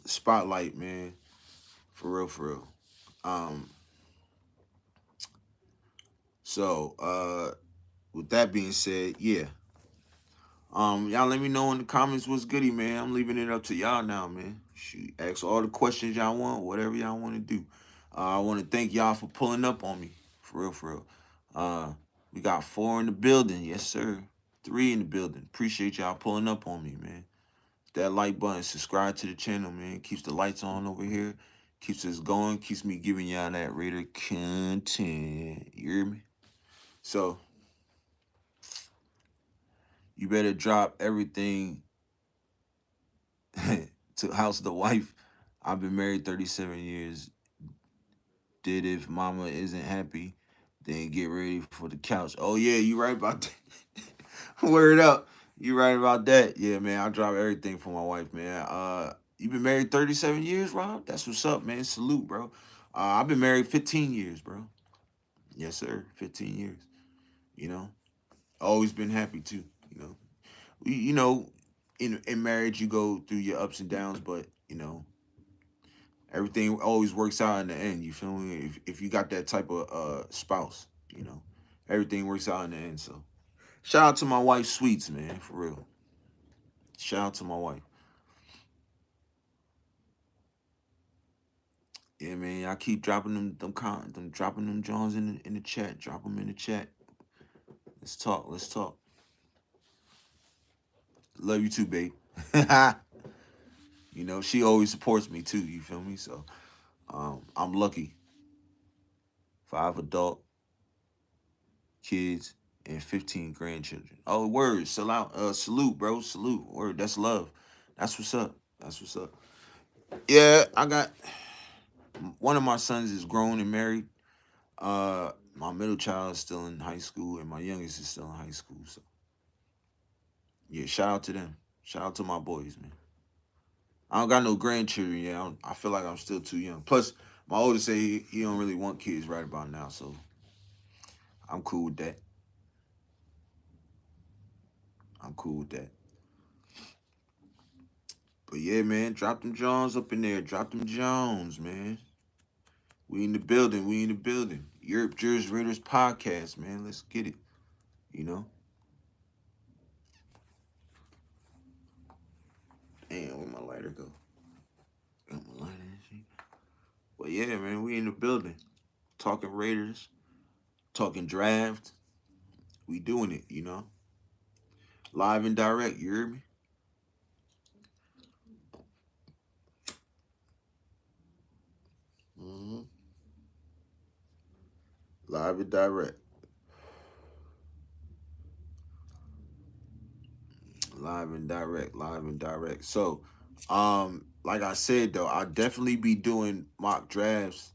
Spotlight, man, for real, for real. Um, so with that being said, yeah. Y'all let me know in the comments what's goody, man. I'm leaving it up to y'all now, man. Shoot, ask all the questions y'all want, whatever y'all want to do. I want to thank y'all for pulling up on me, for real, for real. We got 4 in the building, yes sir. 3 in the building. Appreciate y'all pulling up on me, man. That like button, subscribe to the channel, man. Keeps the lights on over here. Keeps us going. Keeps me giving y'all that Raider content. You hear me? So you better drop everything to house the wife. I've been married 37 years. Did if mama isn't happy, then get ready for the couch. Oh yeah, you right about that. Word up. You right about that. Yeah, man. I drop everything for my wife, man. You been married 37 years, Rob? That's what's up, man. Salute, bro. I've been married 15 years, bro. Yes, sir. 15 years. You know, always been happy too. You know, you know, in marriage you go through your ups and downs, but everything always works out in the end. You feel me? If you got that type of spouse, everything works out in the end. So shout out to my wife, Sweets, man, for real. Shout out to my wife. Yeah, man. I keep dropping them dropping them Johns in the chat. Drop them in the chat. Let's talk. Let's talk. Love you too, babe. She always supports me too. You feel me? So I'm lucky. 5 adult kids and 15 grandchildren. Oh, word. Salute, bro. Salute. Word. That's love. That's what's up. That's what's up. Yeah, I got one of my sons is grown and married. My middle child is still in high school, and my youngest is still in high school. So yeah, shout out to them. Shout out to my boys, man. I don't got no grandchildren yet. I feel like I'm still too young. Plus, my oldest say he don't really want kids right about now, so I'm cool with that. I'm cool with that. But yeah, man, drop them Jones up in there. Drop them Jones, man. We in the building. We in the building. TheYurpJerz Raiders podcast, man. Let's get it. You know. Damn, where my lighter go? Got my lighter and shit. But yeah, man, we in the building. Talking Raiders. Talking draft. We doing it, you know. Live and direct. You hear me? Mm-hmm. Live and direct. Live and direct. Live and direct. So, like I said though, I'll definitely be doing mock drafts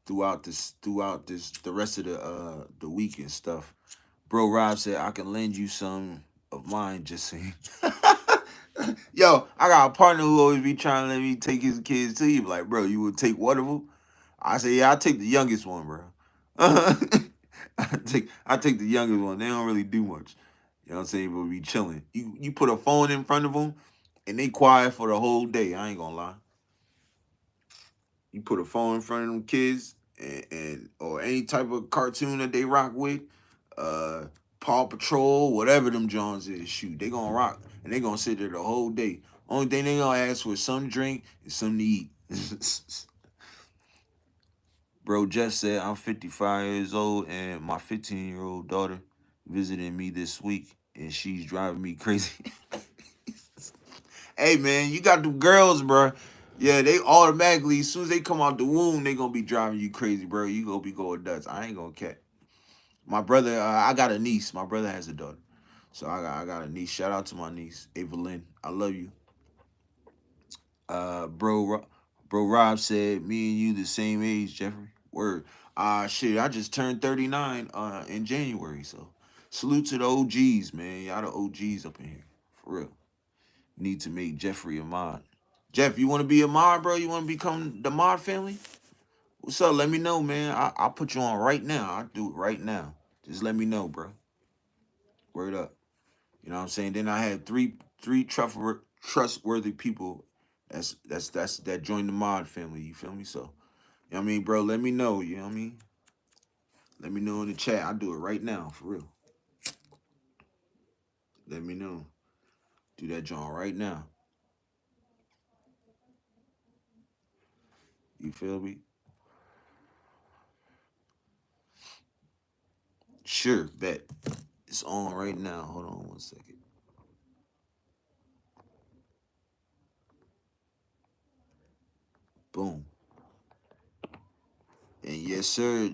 throughout this the rest of the week and stuff. Bro Rob said I can lend you some of mine, just saying. Yo, I got a partner who always be trying to let me take his kids to you. Like, bro, you would take one of them? I say, yeah, I take the youngest one, bro. I take the youngest one. They don't really do much. You know what I'm saying? But be chilling. You put a phone in front of them, and they quiet for the whole day. I ain't gonna lie. You put a phone in front of them kids, and or any type of cartoon that they rock with, uh, Paw Patrol, whatever them Johns is, shoot, they gonna rock, and they gonna sit there the whole day. Only thing they gonna ask for is something to drink and something to eat. Bro, Jeff said, I'm 55 years old and my 15-year-old daughter visited me this week and she's driving me crazy. Hey, man, you got them girls, bro. Yeah, they automatically, as soon as they come out the womb, they gonna be driving you crazy, bro. You gonna be going nuts. I ain't gonna catch. My brother, I got a niece. My brother has a daughter. So I got a niece. Shout out to my niece, Evelyn. I love you. Bro Rob said, me and you the same age, Jeffrey. Word. Shit, I just turned 39 in January, so salute to the OGs, man. Y'all the OGs up in here. For real. Need to make Jeffrey a mod. Jeff, you want to be a mod, bro? You want to become the mod family? What's up? Let me know, man. I'll put you on right now. I'll do it right now. Just let me know, bro. Word up. You know what I'm saying? Then I had three trustworthy people that joined the mod family. You feel me? So, you know what I mean, bro, let me know. You know what I mean? Let me know in the chat. I'll do it right now, for real. Let me know. Do that, John, right now. You feel me? Sure, bet. It's on right now. Hold on one second. Boom. And yes, sir.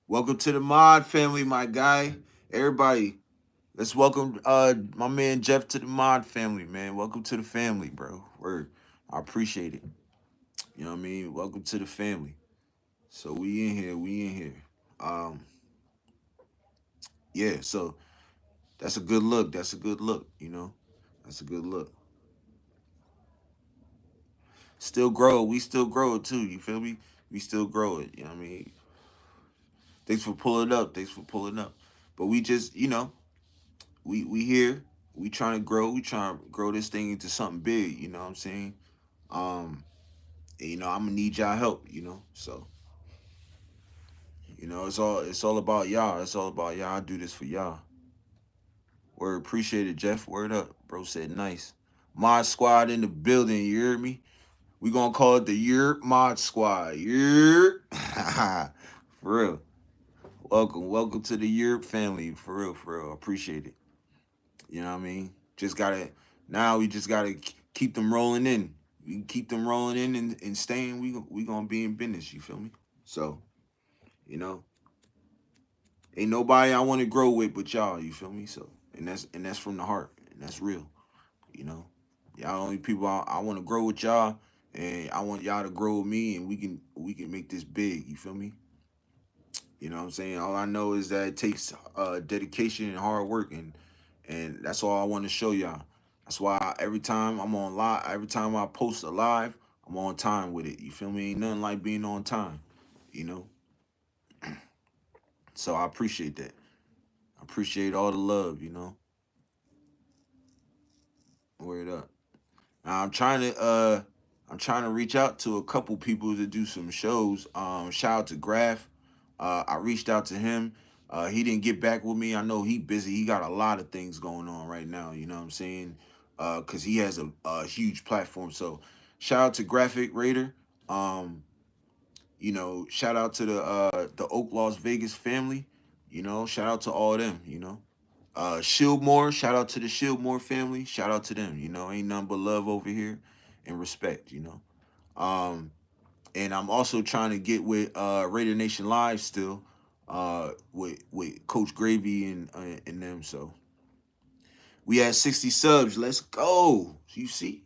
Welcome to the mod family, my guy. Everybody, let's welcome my man Jeff to the mod family, man. Welcome to the family, bro. Word. I appreciate it. You know what I mean? Welcome to the family. So we in here, we in here. Um, yeah, so that's a good look. That's a good look, you know. That's a good look. Still grow, we still grow it too, you feel me? We still grow it, you know what I mean? Thanks for pulling up. Thanks for pulling up. But we just, we here. We trying to grow. We trying to grow this thing into something big. You know what I'm saying? And, I'm gonna need y'all help. So it's all about y'all. It's all about y'all. I do this for y'all. Word, appreciate it, Jeff. Word up, bro. Said nice. Mod squad in the building. You hear me? We gonna call it the Year Mod Squad. Year, for real. Welcome to the Year family. For real. Appreciate it. You know what I mean? We just gotta keep them rolling in. We keep them rolling in and staying. We gonna be in business. You feel me? So, you know, ain't nobody I want to grow with but y'all. You feel me? So, and that's from the heart, and that's real. You know, y'all only people I want to grow with y'all, and I want y'all to grow with me, and we can make this big. You feel me? You know what I'm saying? All I know is that it takes dedication and hard work, and that's all I want to show y'all. That's why every time I'm on live, every time I post a live, I'm on time with it. You feel me? Ain't nothing like being on time. You know. So I appreciate that. I appreciate all the love. You know. Word up. Now I'm trying to reach out to a couple people to do some shows. Shout out to Graf. I reached out to him. He didn't get back with me. I know he busy. He got a lot of things going on right now. You know what I'm saying? Cause he has a huge platform. So shout out to Graphic Raider. Um, shout out to the Oak Las Vegas family. Shout out to all of them. Shieldmore, shout out to the Shieldmore family. Shout out to them. Ain't nothing but love over here and respect. Um, and I'm also trying to get with Raider Nation Live still, with Coach Gravy and them. So we had 60 subs. Let's go. You see.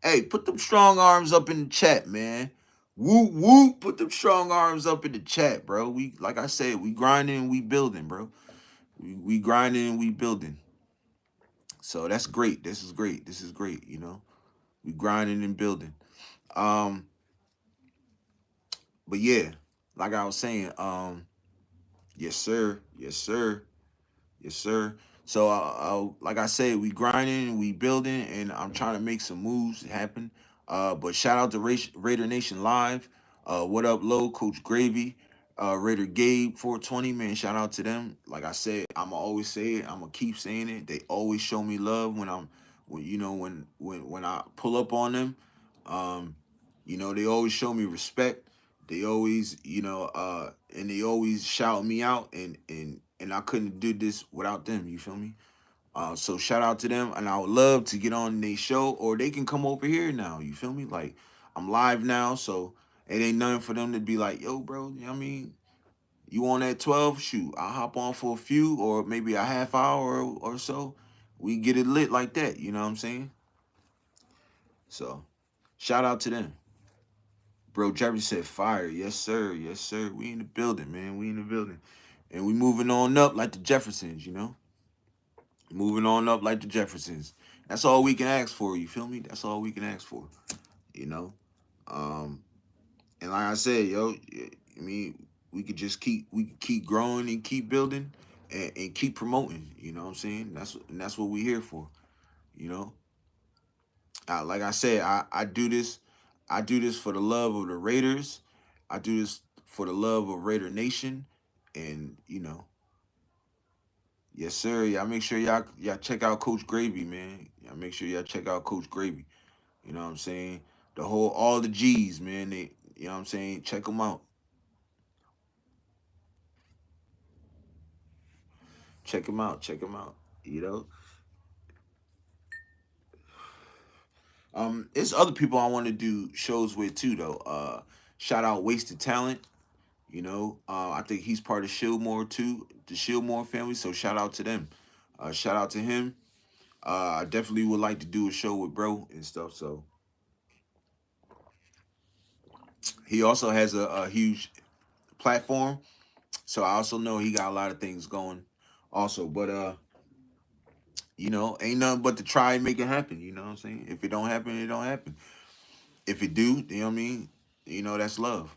Hey, put them strong arms up in the chat, man. Woo woo. Put them strong arms up in the chat, bro. We like I said, we grinding and we building, bro. We grinding and we building. So that's great. This is great. This is great. We grinding and building. Um, but yeah, like I was saying, yes sir, yes sir, yes sir. So like I said, we grinding and we building, and I'm trying to make some moves happen. But shout out to Raider Nation Live. What up, Low Coach Gravy, Raider Gabe 420, man. Shout out to them. Like I said, I'ma always say it. I'ma keep saying it. They always show me love when I pull up on them. Um, they always show me respect. They always, and they always shout me out, and I couldn't do this without them. You feel me? So shout out to them, and I would love to get on their show, or they can come over here now. You feel me? Like I'm live now, so it ain't nothing for them to be like, yo, bro. You know what I mean, you on that 12? Shoot, I'll hop on for a few, or maybe a half hour or so. We get it lit like that. You know what I'm saying? So shout out to them. Bro, Jeffrey said fire. Yes, sir. Yes, sir. We in the building, man. We in the building. And we moving on up like the Jeffersons. Moving on up like the Jeffersons. That's all we can ask for, you feel me? That's all we can ask for, you know? Um, and like I said, I mean, we could keep growing and keep building and keep promoting, you know what I'm saying? That's what we here for, you know? Like I said, I do this for the love of the Raiders. I do this for the love of Raider Nation, and yes sir. Y'all make sure y'all check out Coach Gravy, man. Y'all make sure y'all check out Coach Gravy. You know what I'm saying? All the G's, man. You know what I'm saying? Check them out. Check them out. Check them out. You know. It's other people I want to do shows with too, though. Shout out Wasted Talent. I think he's part of Shieldmore too, the Shieldmore family. So shout out to them. Shout out to him. I definitely would like to do a show with bro and stuff. So he also has a huge platform. So I also know he got a lot of things going. Also, but ain't nothing but to try and make it happen. You know what I'm saying? If it don't happen, it don't happen. If it do, you know what I mean? That's love.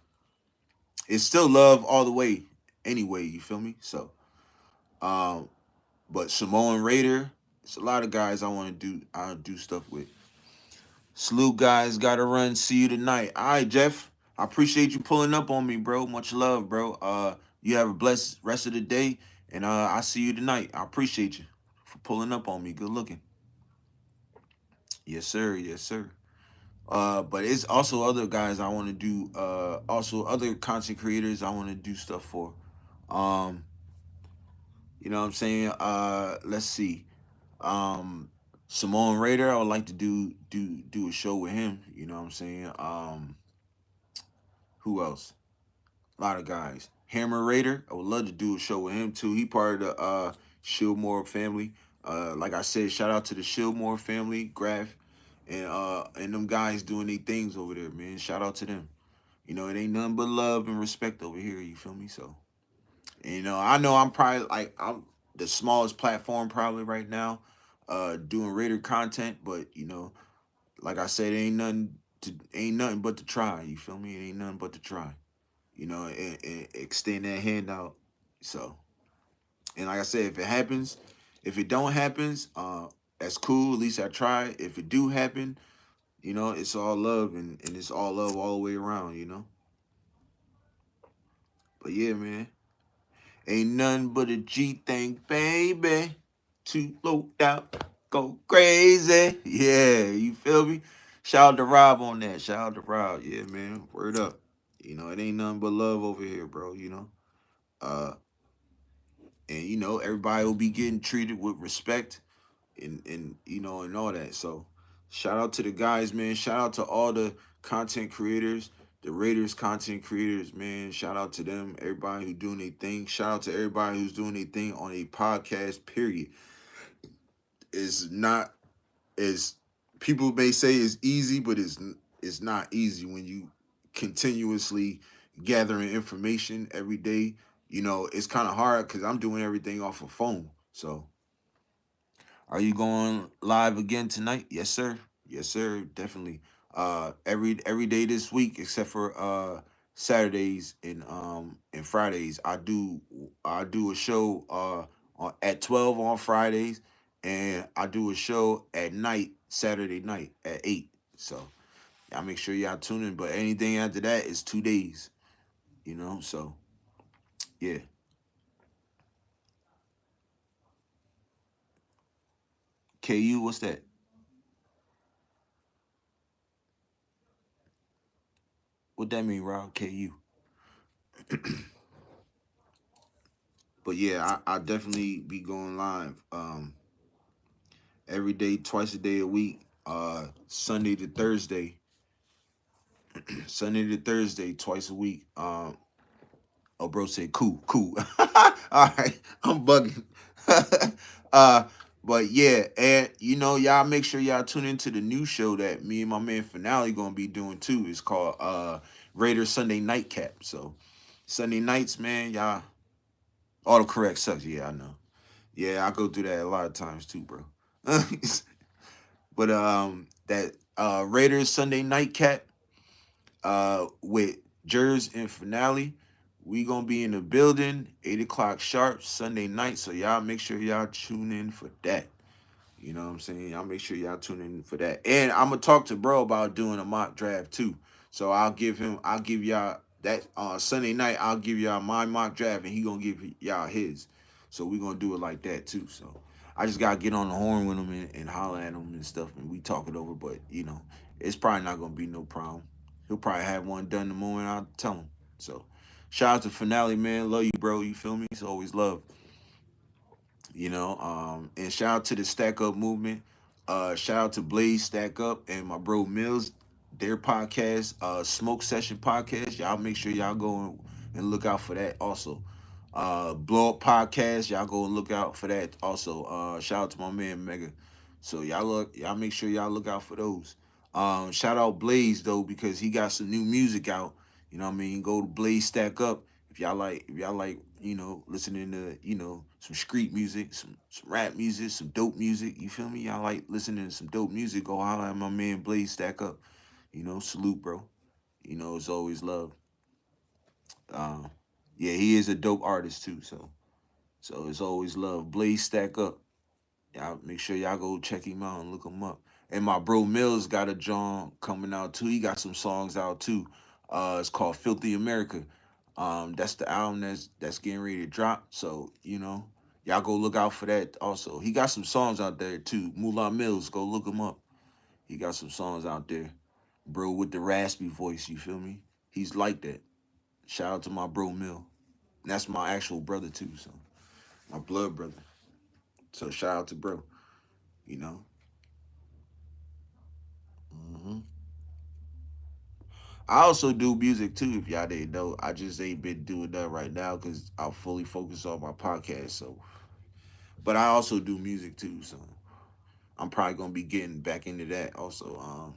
It's still love all the way anyway, you feel me? So, um, but Samoan Raider, it's a lot of guys I do stuff with. Salute guys, gotta run. See you tonight. All right, Jeff. I appreciate you pulling up on me, bro. Much love, bro. You have a blessed rest of the day, and I see you tonight. I appreciate you for pulling up on me. Good looking. Yes, sir. Yes, sir. But it's also other guys I want to do. Also other content creators I want to do stuff for. Um, you know what I'm saying? Let's see. Um, Simone Raider, I would like to do a show with him. You know what I'm saying? Who else? A lot of guys. Hammer Raider, I would love to do a show with him too. He part of the Shieldmore family. Like I said, shout out to the Shieldmore family, Graf, and them guys doing their things over there, man. Shout out to them. It ain't nothing but love and respect over here. You feel me? So, and, I know I'm probably like I'm the smallest platform probably right now, doing Raider content, but like I said, ain't nothing but to try. You feel me? It ain't nothing but to try. And extend that hand out. So, and like I said, if it happens, if it don't happens, that's cool. At least I tried. If it do happen, it's all love and it's all love all the way around. But yeah, man, ain't nothing but a G thing, baby. Too low out, go crazy. Yeah, you feel me? Shout out to Rob on that. Shout out to Rob. Yeah, man. Word up. It ain't nothing but love over here, bro. Uh, and everybody will be getting treated with respect and all that. So shout out to the guys, man. Shout out to all the content creators, the Raiders content creators, man. Shout out to them, everybody who doing their thing. Shout out to everybody who's doing their thing on a podcast, period. It's not as people may say it's easy, but it's not easy when you continuously gathering information every day. It's kind of hard because I'm doing everything off a phone. So are you going live again tonight? Yes, sir. Yes, sir. Definitely. Every day this week except for Saturdays and Fridays. I do a show at 12 on Fridays, and I do a show at night Saturday night at 8. So y'all make sure y'all tune in. But anything after that is 2 days. So yeah. KU, what's that? What that mean, Rob? KU. But yeah, I definitely be going live every day, twice a day a week. Sunday to Thursday, Sunday to Thursday, twice a week. Oh, bro said cool, cool. All right, I'm bugging. uh, but yeah, and y'all make sure y'all tune into the new show that me and my man Finale gonna be doing too. It's called Raider Sunday Nightcap. So Sunday nights, man, y'all all the correct sucks. Yeah, I know. Yeah, I go through that a lot of times too, bro. But that Raiders Sunday nightcap with Jerz and Finale, we gonna be in the building 8 o'clock sharp Sunday night. So y'all make sure y'all tune in for that. You know what I'm saying? Y'all make sure y'all tune in for that. And I'm gonna talk to bro about doing a mock draft too. So I'll give y'all that Sunday night, I'll give y'all my mock draft and he gonna give y'all his. So we gonna do it like that too. So I just gotta get on the horn with him and holler at him and stuff and we talk it over. But it's probably not gonna be no problem. He'll probably have one done the moment I tell him. So shout out to Finale, man. Love you, bro. You feel me? It's always love. And shout out to the Stack Up movement. Shout out to Blaze Stack Up and my bro Mills, their podcast, Smoke Session Podcast. Y'all make sure y'all go and look out for that also. Blow Up Podcast, y'all go and look out for that also. Shout out to my man Mega. So y'all make sure y'all look out for those. Shout out Blaze though, because he got some new music out. You know what I mean? Go to Blaze Stack Up if y'all like, listening to, some street music, some rap music, some dope music. You feel me? Y'all like listening to some dope music, go holler at my man Blaze Stack Up. Salute, bro. It's always love. Um, yeah, he is a dope artist too, so it's always love. Blaze Stack Up. Y'all make sure y'all go check him out and look him up. And my bro Mills got a John coming out too. He got some songs out too. It's called Filthy America. That's the album that's getting ready to drop. So, y'all go look out for that also. He got some songs out there too. Moolah Mills, go look him up. He got some songs out there. Bro with the raspy voice, you feel me? He's like that. Shout out to my bro Mill. And that's my actual brother too, so my blood brother. So shout out to bro, you know. hmm I also do music too, if y'all didn't know. I just ain't been doing that right now because I'm fully focused on my podcast. So, but I also do music too. So, I'm probably gonna be getting back into that also.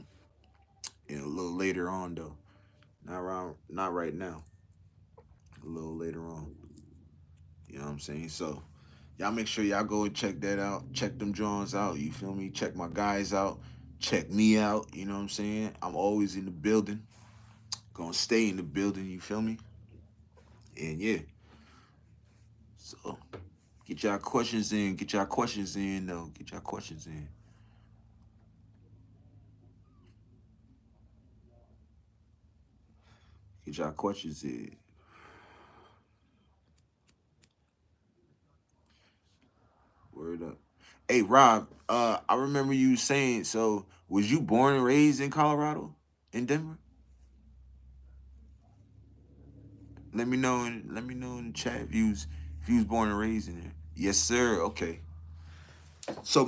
A little later on though. Not right now. A little later on. You know what I'm saying? So y'all make sure y'all go and check that out. Check them drawings out. You feel me? Check my guys out. Check me out. You know what I'm saying? I'm always in the building. Gonna stay in the building. You feel me? And yeah. So get y'all questions in. Get y'all questions in though. Get y'all questions in. Get y'all questions in. Word up. Hey Rob, I remember you saying, so was you born and raised in Colorado? In Denver? Let me know in the chat if you was born and raised in there. Yes, sir. Okay. So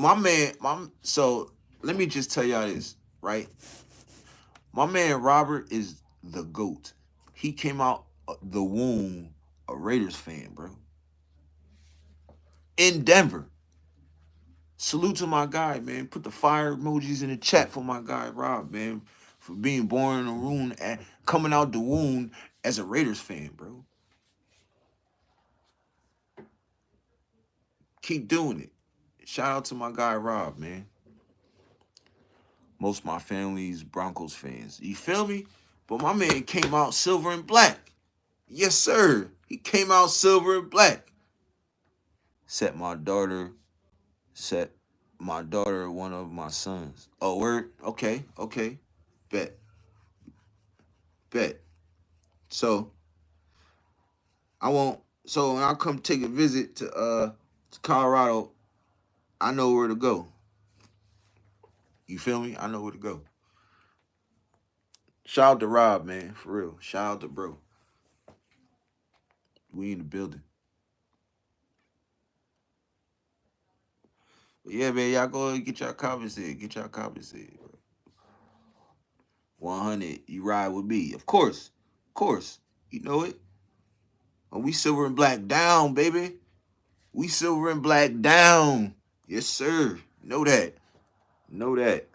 so let me just tell y'all this, right? My man Robert is the GOAT. He came out the womb a Raiders fan, bro. In Denver. Salute to my guy, man. Put the fire emojis in the chat for my guy Rob, man, for being born in a room and coming out the womb as a Raiders fan, bro. Keep doing it. Shout out to my guy Rob, man. Most of my family's Broncos fans. You feel me? But my man came out silver and black. Yes, sir. He came out silver and black. Set my daughter, set my daughter one of my sons. Oh, word? Okay, okay. Bet. Bet. So I won't. So when I come take a visit to Colorado, I know where to go. You feel me? I know where to go. Shout out to Rob, man, for real. Shout out to bro. We in the building. But yeah, man, y'all go and get y'all comments in. Get y'all comments in, bro. 100. You ride with me, of course, of course. You know it. And we silver and black down, baby. We silver and black down. Yes, sir. Know that. Know that.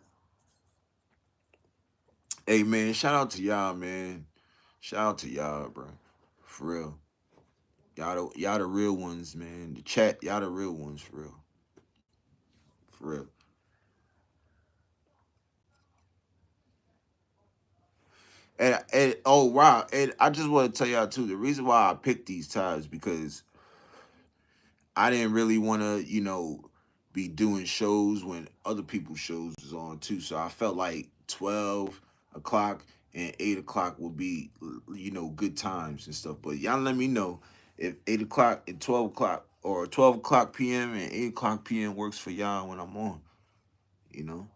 Hey, man, shout out to y'all, man. Shout out to y'all, bro. For real. Y'all the real ones, man. The chat, y'all the real ones, for real. For real. And oh wow, and I just want to tell y'all too, the reason why I picked these times because I didn't really want to, be doing shows when other people's shows was on too. So I felt like 12 o'clock and 8 o'clock would be, good times and stuff. But y'all let me know if 8 o'clock and 12 o'clock or 12 o'clock p.m. and 8 o'clock p.m. works for y'all when I'm on, you know,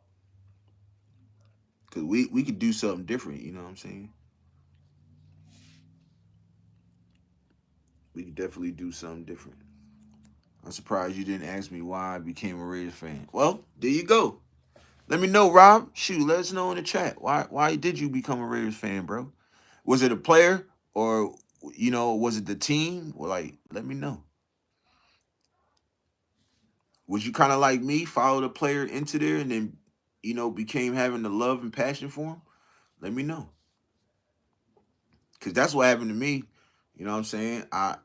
because we could do something different. You know what I'm saying? We could definitely do something different. I'm surprised you didn't ask me why I became a Raiders fan. Well, there you go. Let me know, Rob. Shoot, let us know in the chat. Why did you become a Raiders fan, bro? Was it a player or was it the team? Well, like, let me know. Was you kind of like me, follow the player into there and then, became having the love and passion for him? Let me know. Cause that's what happened to me. You know what I'm saying? I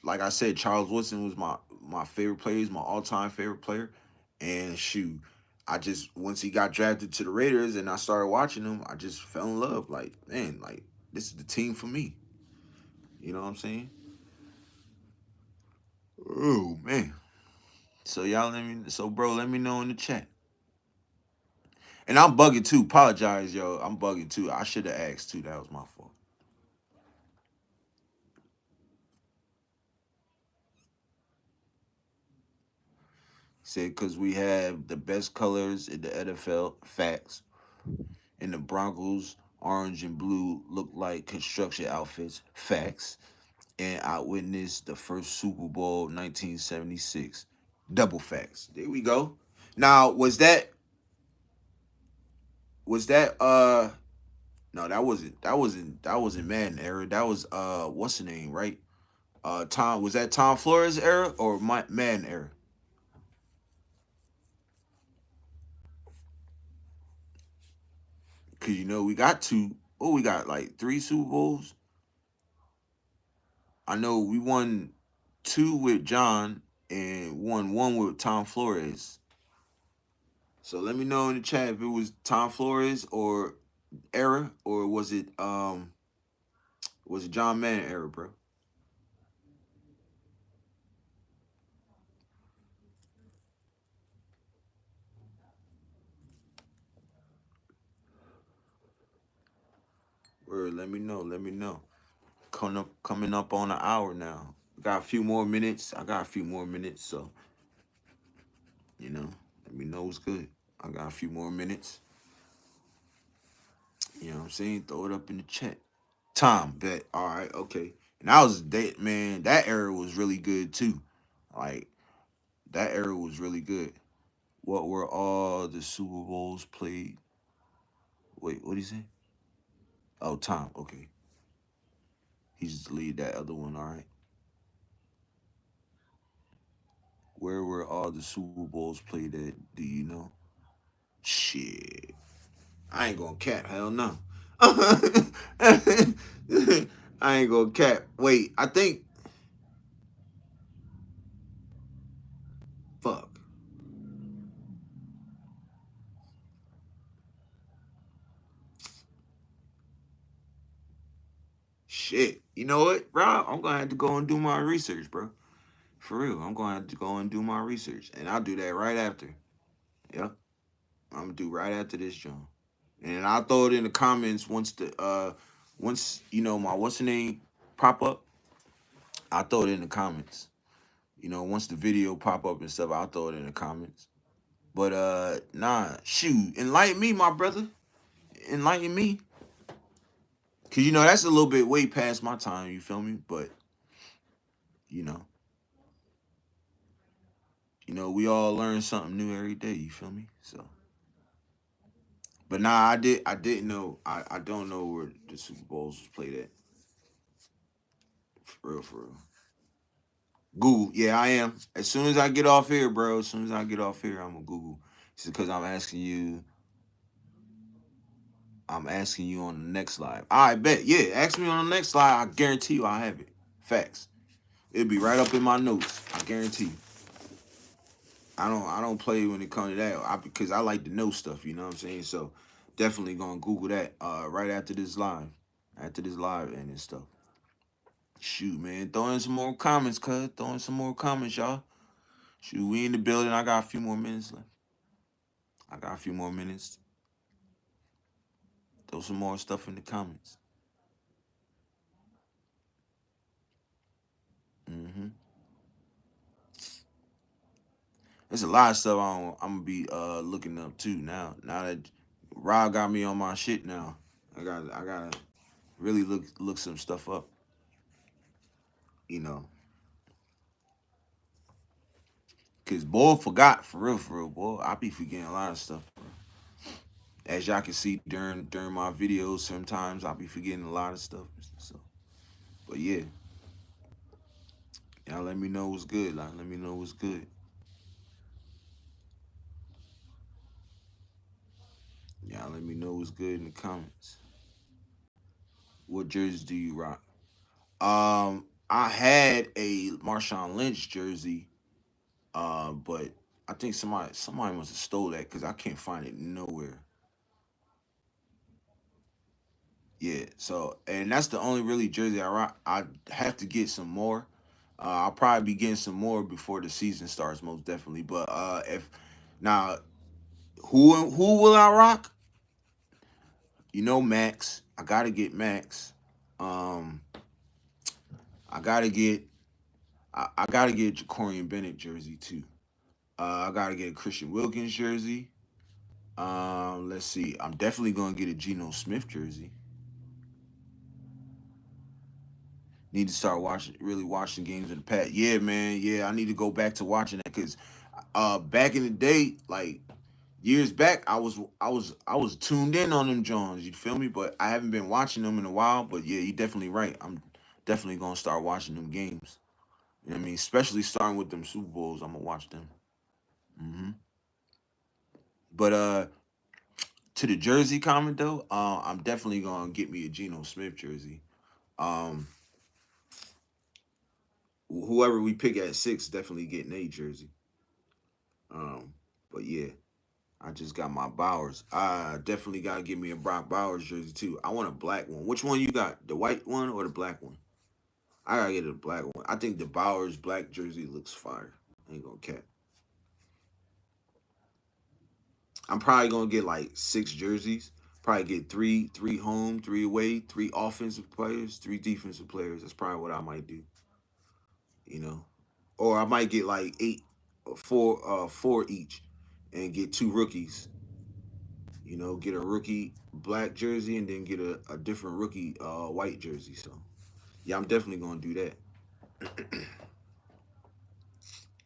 like I said, Charles Woodson was my favorite player. He's my all time favorite player. And shoot, I just once he got drafted to the Raiders and I started watching him, I just fell in love. Like man, like this is the team for me. You know what I'm saying? Oh man. So y'all bro, let me know in the chat. And I'm bugging too. Apologize, yo. I'm bugging too. I should have asked too. That was my fault. Said because we have the best colors in the NFL. Facts. And the Broncos, orange and blue, look like construction outfits. Facts. And I witnessed the first Super Bowl 1976. Double facts. There we go. Now, was that no, that wasn't Madden era. That was what's the name, right? Tom was that Tom Flores era or Madden era? because you know we got two. Oh, we got like 3 Super Bowls. I know we won 2 with John and won 1 with Tom Flores. So let me know in the chat if it was Tom Flores or era, or was it John Madden era, bro? Or let me know. Let me know. Coming up on an hour now. Got a few more minutes. I got a few more minutes, so you know, let me know what's good. I got a few more minutes. You know what I'm saying? Throw it up in the chat. Tom, bet. All right, okay. And I was that man. That era was really good too. Like that era was really good. What were all the Super Bowls played? Wait, what did he say? Oh, Tom. Okay, he's the lead. That other one. All right. Where were all the Super Bowls played at? Do you know? Shit. I ain't gonna cap. Hell no. I ain't gonna cap. Wait, I think. Fuck. Shit. You know what, bro? I'm gonna have to go and do my research, bro. For real. I'm gonna have to go and do my research. And I'll do that right after. Yep. I'm gonna do right after this, John. And I'll throw it in the comments once you know my what's the name pop up. I'll throw it in the comments. You know, once the video pop up and stuff, I'll throw it in the comments. But nah, shoot, enlighten me, my brother. Enlighten me. Cause you know that's a little bit way past my time, you feel me? But you know, we all learn something new every day, you feel me? So but nah, I didn't know. I don't know where the Super Bowls was played at. For real, for real. Google. Yeah, I am. As soon as I get off here, bro, as soon as I get off here, I'm gonna Google. It's because I'm asking you on the next live. I bet. Yeah, ask me on the next live. I guarantee you I have it. Facts. It'll be right up in my notes. I guarantee you. I don't play when it comes to that. Because I like to know stuff, you know what I'm saying? So definitely gonna Google that right after this live. After this live and stuff. Shoot, man. Throw in some more comments, cuz. Throw in some more comments, y'all. Shoot, we in the building. I got a few more minutes left. I got a few more minutes. Throw some more stuff in the comments. Mm-hmm. There's a lot of stuff I'm gonna be looking up too now. Now that Rob got me on my shit now. I gotta really look some stuff up. You know. Cause boy forgot for real, boy. I be forgetting a lot of stuff, bro. As y'all can see during my videos, sometimes I be forgetting a lot of stuff. So but yeah. Y'all let me know what's good. Like, let me know what's good. Y'all let me know what's good in the comments. What jerseys do you rock? I had a Marshawn Lynch jersey, but I think somebody must have stole that because I can't find it nowhere. Yeah, so and that's the only really jersey I rock. I have to get some more. I'll probably be getting some more before the season starts, most definitely. But if now, who will I rock? You know, Max. I gotta get Max. Um, I gotta get I gotta get a Jacorian Bennett jersey too. I gotta get a Christian Wilkins jersey. Let's see. I'm definitely gonna get a Geno Smith jersey. Need to start really watching games in the past. Yeah, man. Yeah, I need to go back to watching that because, back in the day, like years back, I was tuned in on them Jones. You feel me? But I haven't been watching them in a while. But yeah, you're definitely right. I'm definitely gonna start watching them games. You know what I mean? Especially starting with them Super Bowls, I'm gonna watch them. Hmm. But to the jersey comment though, I'm definitely gonna get me a Geno Smith jersey. Um, whoever we pick at 6, definitely getting a jersey. But yeah, I just got my Bowers. I definitely gotta get me a Brock Bowers jersey too. I want a black one. Which one you got? The white one or the black one? I gotta get a black one. I think the Bowers black jersey looks fire. Ain't gonna cap. I'm probably gonna get like 6 jerseys. Probably get three home, 3 away, 3 offensive players, 3 defensive players. That's probably what I might do. You know, or I might get like 8, or 4 each, and get 2 rookies. You know, get a rookie black jersey and then get a different rookie white jersey. So yeah, I'm definitely gonna do that.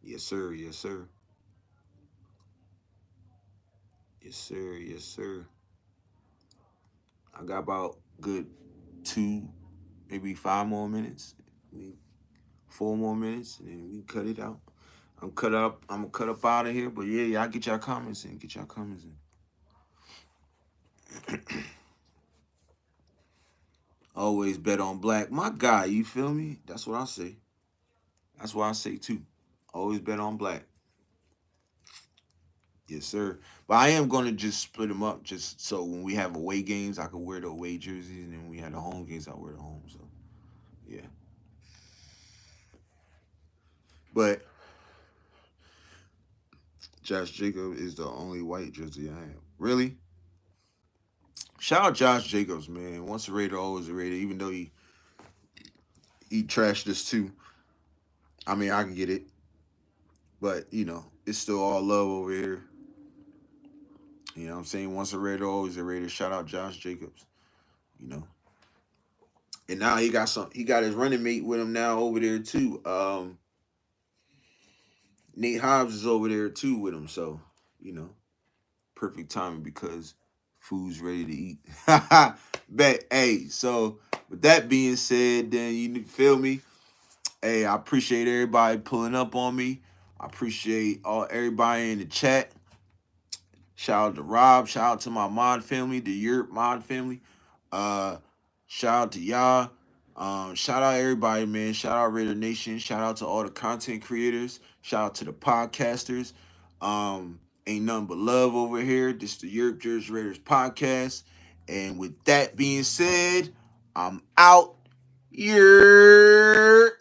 Yes, sir. Yes, sir. Yes, sir. Yes, sir. I got about good 2, maybe 5 more minutes. 4 more minutes, and then we cut it out. I'm gonna cut up out of here. But yeah, y'all get y'all comments in. Get y'all comments in. Always bet on black. My guy, you feel me? That's what I say. That's what I say too. Always bet on black. Yes, sir. But I am gonna just split them up, just so when we have away games, I can wear the away jerseys, and then when we have the home games, I wear the home. So yeah. But Josh Jacobs is the only white jersey I have. Really? Shout out Josh Jacobs, man. Once a Raider, always a Raider. Even though he trashed us too. I mean, I can get it, but it's still all love over here. You know what I'm saying? Once a Raider, always a Raider. Shout out Josh Jacobs. You know. And now he got his running mate with him now over there too. Nate Hobbs is over there too with him. So, you know, perfect timing because food's ready to eat. Bet. Hey, so with that being said, then you feel me? Hey, I appreciate everybody pulling up on me. I appreciate everybody in the chat. Shout out to Rob. Shout out to my mod family, the Yurt mod family. Uh, shout out to y'all. Shout out everybody, man. Shout out Raider Nation. Shout out to all the content creators. Shout out to the podcasters. Ain't nothing but love over here. This is the TheYurpJerz Raiders podcast. And with that being said, I'm out. Here.